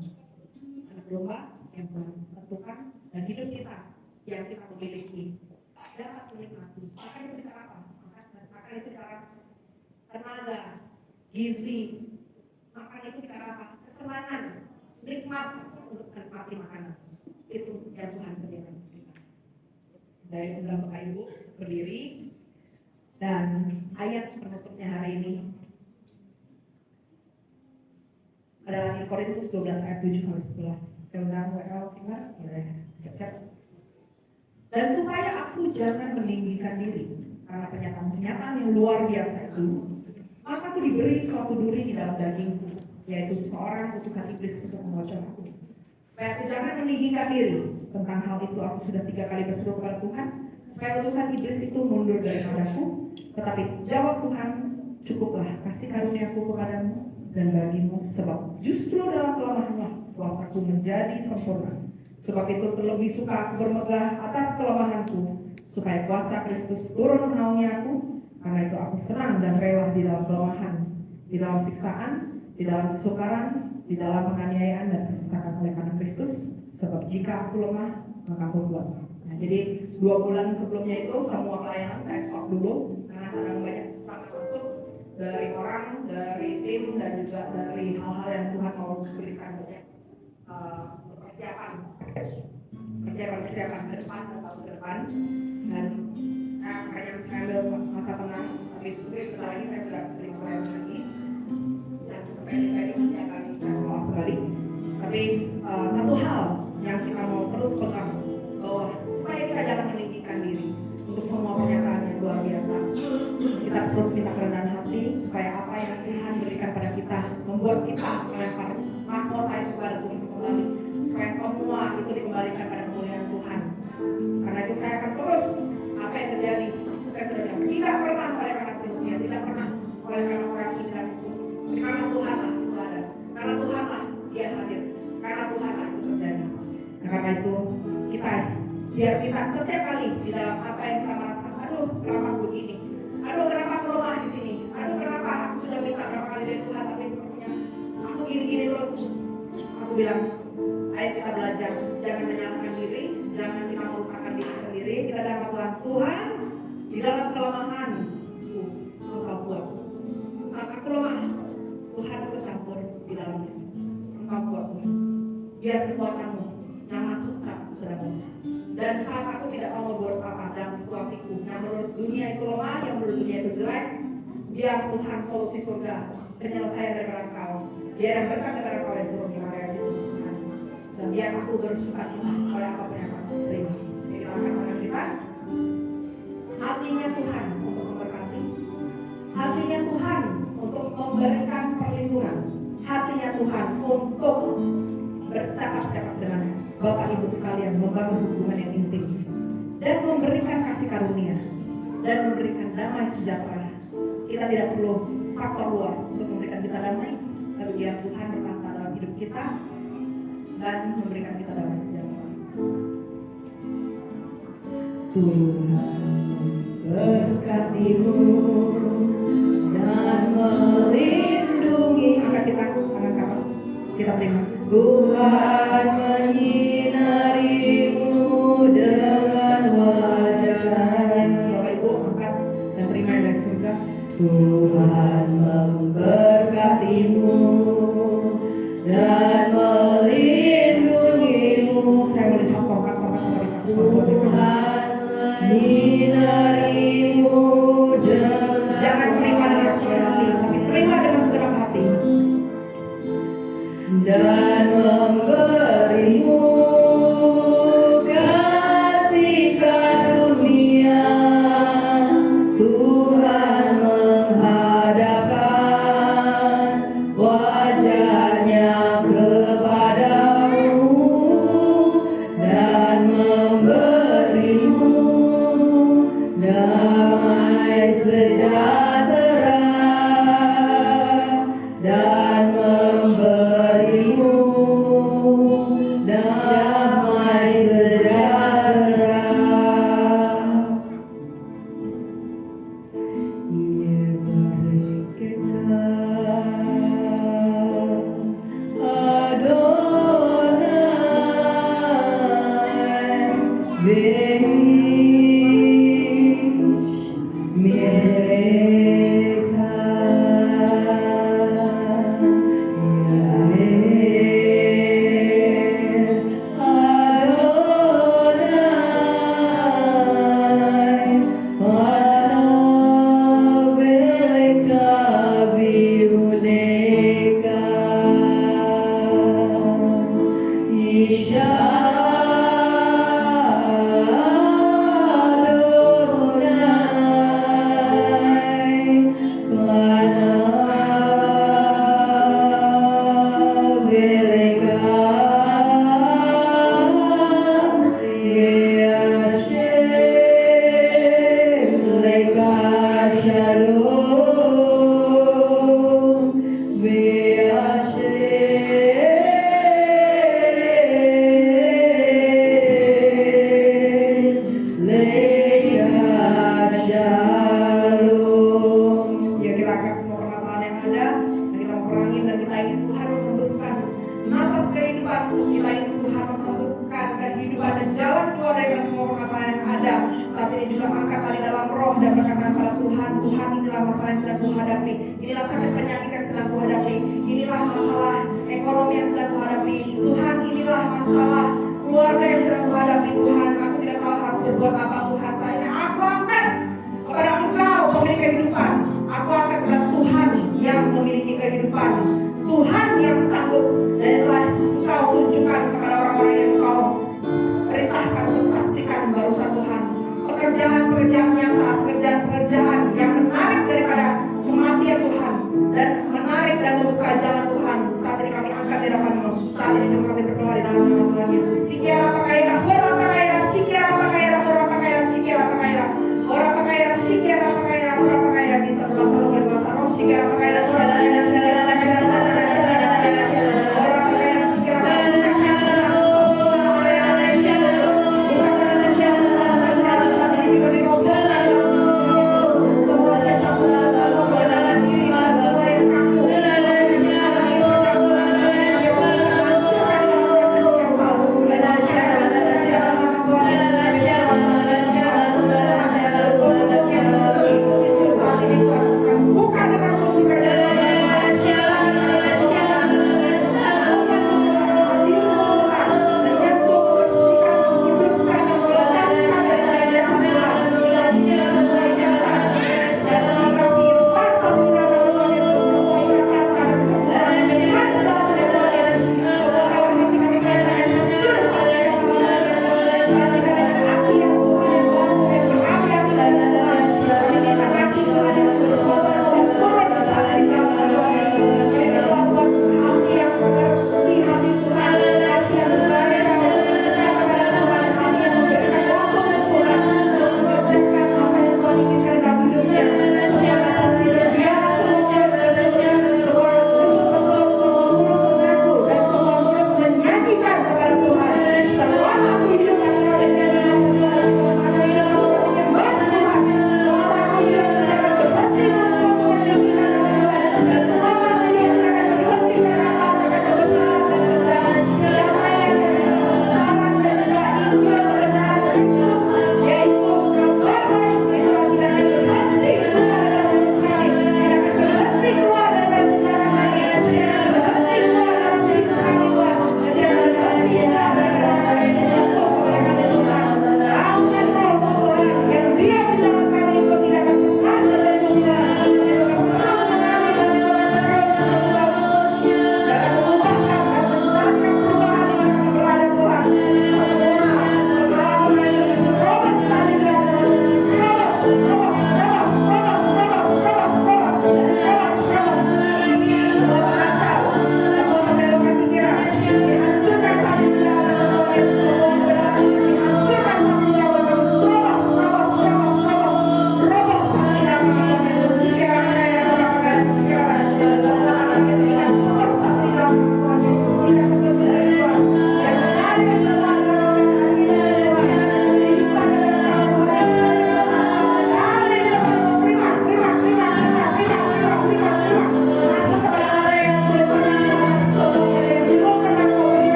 anak domba yang menentukan, dan hidup kita yang kita memiliki dapat menikmati. Maka itu bicara apa? Maka itu bicara tenaga, gizi. Maka itu bicara apa? Kesenangan, nikmat untuk menikmati makanan. Itu yang Tuhan sediakan. Saya undang Bapak Ibu berdiri, dan ayat penutupnya hari ini adalah di Korintus 12 ayat 7-11. Saya undang WL Timar, boleh siap-siap. Dan supaya aku jangan meninggikan diri karena pernyataan-pernyataan yang luar biasa itu, maka aku diberi suatu duri di dalam dagingku, yaitu seorang utusan iblis untuk memocok aku. Supaya aku jangan meninggikan diri. Tentang hal itu aku sudah 3 kali berseru kepada Tuhan, supaya utusan iblis itu mundur daripadaku. Tetapi jawab Tuhan, cukuplah kasih karuniaku kepadamu dan bagimu, sebab justru dalam kelemahanlah kuasaku menjadi sempurna. Sebab itu terlebih suka aku bermegah atas kelemahanku, supaya kuasa Kristus turun menaungi aku. Karena itu aku senang dan rela di dalam kelemahan, di dalam siksaan, di dalam kesukaran, di dalam penganiayaan dan kesesakan oleh karena Kristus. Sebab jika aku lemah, maka aku kuat. Nah, jadi 2 bulan sebelumnya itu semua pelayanan saya stop dulu karena sedang banyak semangat masuk dari orang, dari tim, dan juga dari hal-hal yang Tuhan mau berikan banyak persiapan ke depan dan tahun ke depan. Dan saya hanya mengambil masa tenang. Tapi itu setelah ini saya sudah terima pelayanan lagi, dan seperti ini akan saya bawa kembali. Tapi satu hal yang kita mau terus pegang, bahwa supaya kita jangan meninggikan diri untuk semua pernyataan yang luar biasa, kita terus minta kerendahan hati supaya apa yang Tuhan berikan pada kita membuat kita melempar mahkota itu pada Tuhan kembali, supaya semua itu dikembalikan pada kemuliaan Tuhan. Karena itu saya akan terus apa yang terjadi, saya sudah bilang tidak pernah oleh karena sebelumnya, tidak pernah oleh karena orang tidak itu, karena Tuhanlah itu ada, karena Tuhanlah Dia hadir, karena Tuhanlah itu terjadi. Nah, karena itu biar kita setiap kali di dalam apa yang kita merasakan, aduh kenapa begini, Aduh, kenapa aku lemah di sini? Aduh, kenapa aku sudah minta berapa kali dari Tuhan, tapi sepertinya aku gini-gini terus. Aku bilang, ayo kita belajar, jangan menyalahkan diri, jangan kita merusakkan diri sendiri. Kita dapat Tuhan di dalam kelemahan. Engkau kuat. Saat aku lemah, Tuhan bercampur di dalamnya. Engkau kuat Tuhan. Biar kekuatanmu yang masuk saat aku sudah lemah. Dan saat aku tidak mau berbuat apa dalam situasiku, yang menurut dunia itu lemah, yang menurut dunia itu jelek, biar Tuhan solusi surga, penyelesaian daripada kau. Biar yang berkat daripada kau yang turun di area itu. Dan biar aku bersuka cita oleh apapun yang aku terima. Jadi langkah kita, hatinya Tuhan untuk memberkati, hatinya Tuhan untuk memberikan perlindungan, hatinya Tuhan untuk bercakap-cakap dengan Bapak Ibu sekalian, membangun hubungan yang intim dan memberikan kasih karunia dan memberikan damai sejahtera. Kita tidak perlu faktor luar untuk memberikan kita damai, tapi biar Tuhan berkata dalam hidup kita dan memberikan kita damai sejahtera. Tuhan berkatimu dan melindungi. Angkat kita, tangan kapan? Kita terima. Tuhan menyinarimu dengan wajah-Nya. Bapak Ibu angkat dan terima dari surga. Tuhan memberkatimu dan melindungimu. Saya boleh tongkat Tuhan menyinarimu dengan. Jangan terima dengan segenap hati, tapi terima dengan segenap hati. Dan memberimu kasih karunia. Tuhan menghadapkan wajah-Nya kepadamu dan memberimu damai sejahtera dan memberimu damai sejahtera. Ia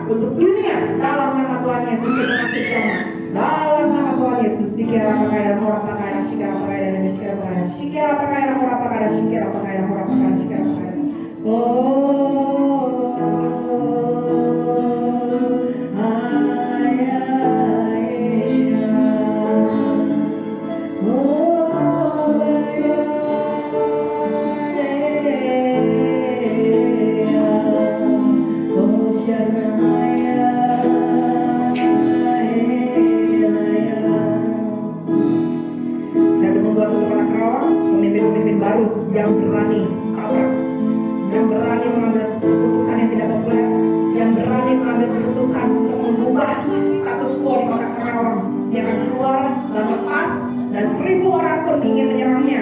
untuk dunia. Dalam nama Tuhan Yesus kita kasih selamat. Dalam nama Tuhan Yesus, dikira pakaian orang pakaian, sikira pakaian dan sikira pakaian, sikira pakaian orang pakaian, sikira pakaian orang pakaian, sikira pakaian. Pemimpin-pemimpin baru yang berani tabrak, yang berani mengambil keputusan yang tidak populer, yang berani mengambil keputusan untuk mengubah status quo di Kota Karawang. Dia akan keluar dan lepas, dan 1000 orang pun ingin menyerangnya,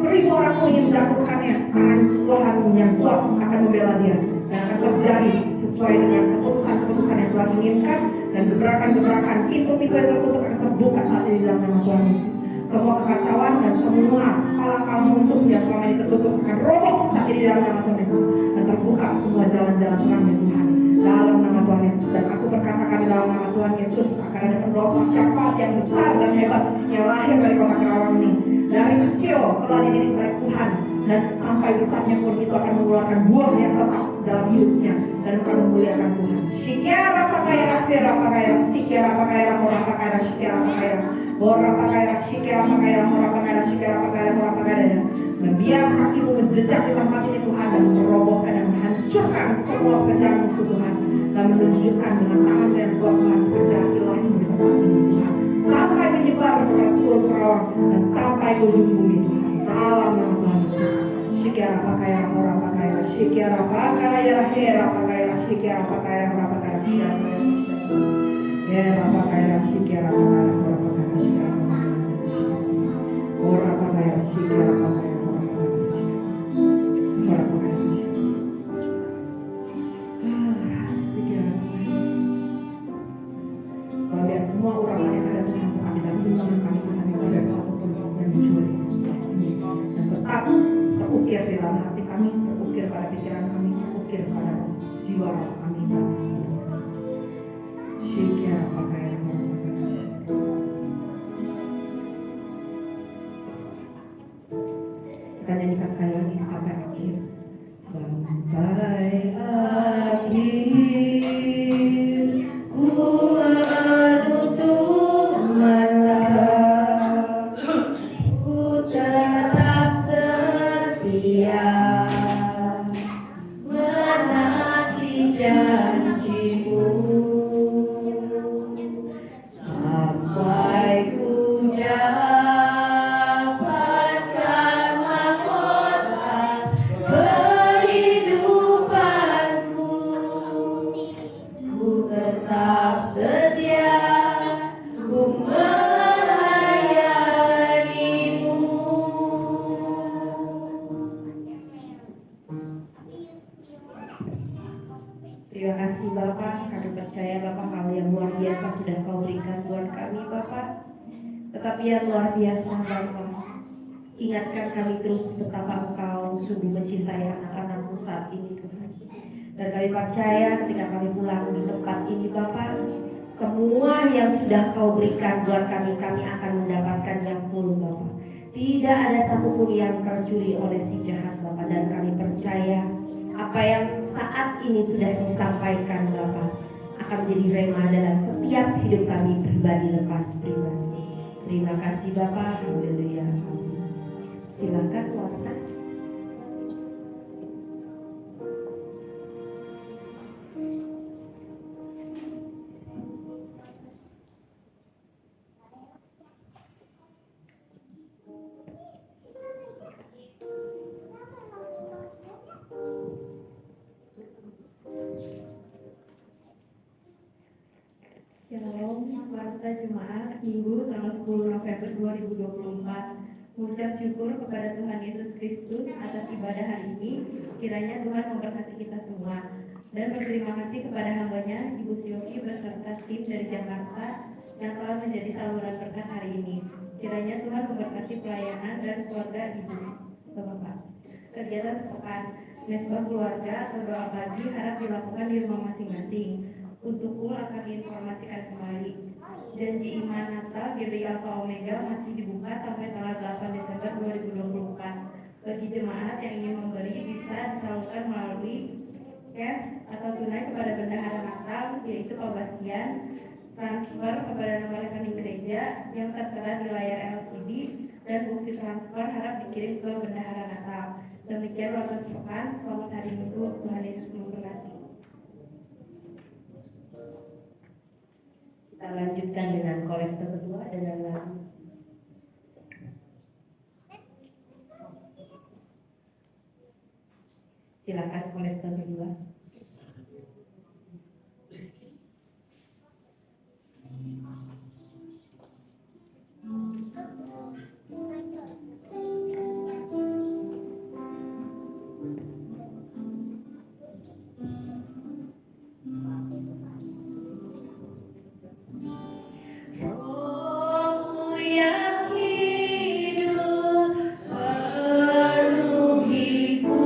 1000 orang pun ingin menjatuhkannya. Tangan Tuhan yang kuat akan membela dia, dan akan terjadi sesuai dengan keputusan-keputusan yang Tuhan inginkan, dan gebrakan-gebrakan pintu-pintu yang tertutup akan terbuka saat ini dalam nama Tuhan Yesus. Semua kekacauan dan semua hal-hal musuh yang selama ini tertutup akan roboh saat ini dalam nama Tuhan Yesus, dan terbuka semua jalan-jalan terang ya Tuhan dalam nama Tuhan Yesus. Dan aku berkatakan dalam nama Tuhan Yesus akan ada pendosa syafaat yang besar dan hebat yang lahir dari Kota Karawang ini. Dari kecil telah dididik oleh Tuhan, dan sampai besarnya pun itu akan mengeluarkan buah yang tetap dalam hidupnya dan akan memuliakan Tuhan. Shikara pakaya rakira pakaya sikira pakaya mora pakaya shikira pakaya mora pakaya shikira pakaya mora pakaya shikira pakaya mora pakaya. Dan biar kakimu menjejak di tempat ini Tuhan, dan merobohkan dan menghancurkan semua pekerjaan musuh Tuhan, dan menunjukkan dengan tangan yang kuat Tuhan pekerjaan ilahi di tempat ini Tuhan, sampai menyebar ke seluruh Karawang dan sampai ke ujung bumi Tuhan. Dalam nama Tuhan Yesus. Shikira pakaya mora pakaya shikira pakaya hera pakaya shikira pakaya mora pakaya shikira hera pakaya shikira pakaya mora pakaya shikira mora pakaya shikira pakaya semua orang yang ada Tuhan kami dalam hubungan kami Tuhan yang ada satu pun yang mencuri dan tetap terukir di dalam hati kami, terukir pada pikiran kami, terukir pada jiwa kami. Shikira pakaya kita nyanyikan sekali lagi sampai akhir. Sampai akhir ku menutup mata, ku tetap setia menaati janjimu sampai ku dapatkan mahkota kehidupanku. Ku tetap setia, ku melayanimu. Terima kasih Bapak, kami percaya Bapak hal yang luar biasa sudah Kau berikan buat kami Bapak. Tetapi yang luar biasa Bapak, ingatkan kami terus betapa Engkau sungguh mencintai anak-anakmu saat ini Tuhan. Dan kami percaya ketika kami pulang di tempat ini Bapak, semua yang sudah Kau berikan buat kami, kami akan mendapatkan yang full Bapak. Tidak ada satupun yang tercuri oleh si jahat Bapak. Dan kami percaya apa yang saat ini sudah disampaikan Bapak akan menjadi rema dalam setiap hidup kami pribadi lepas pribadi. Terima kasih Bapak. Haleluya. Silakan warta. Shalom, warta jemaat Minggu tanggal 10 November 2024. Mengucap syukur kepada Tuhan Yesus Kristus atas ibadah hari ini. Kiranya Tuhan memberkati kita semua. Dan berterima kasih kepada hambanya Ibu Sioki beserta tim dari Jakarta yang telah menjadi saluran berkat hari ini. Kiranya Tuhan memberkati pelayanan dan keluarga Ibu Bapak. Kegiatan sepekan mesbah keluarga atau doa pagi harap dilakukan di rumah masing-masing. telah kami informasikan kembali. Janji iman Natal GBI Alpha Omega masih dibuka sampai tanggal 8 Desember 2024. Bagi jemaat yang ingin membeli bisa disalurkan melalui cash atau tunai kepada bendahara Natal, yaitu Pak Bastian, transfer kepada nomor rekening gereja yang tertera di layar LCD, dan bukti transfer harap dikirim ke bendahara Natal. Demikian waktu sepekan, selamat hari Minggu, Tuhan Yesus memberkati. Kita lanjutkan dengan kolektor kedua dengan lagu. Silakan kolektor kedua. Rohmu yang hidup penuhiku.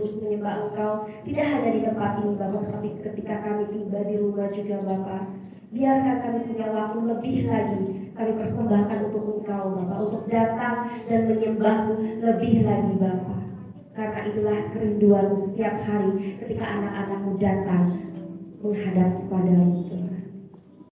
terus menyembah Engkau, tidak hanya di tempat ini Bapa, tetapi ketika kami tiba di rumah juga Bapa. Biarkan kami punya waktu lebih lagi, kami persembahkan untuk Engkau Bapa, untuk datang dan menyembah-Mu lebih lagi Bapa. Karena itulah kerinduan setiap hari ketika anak-anak-Mu datang menghadap kepada-Mu Tuhan.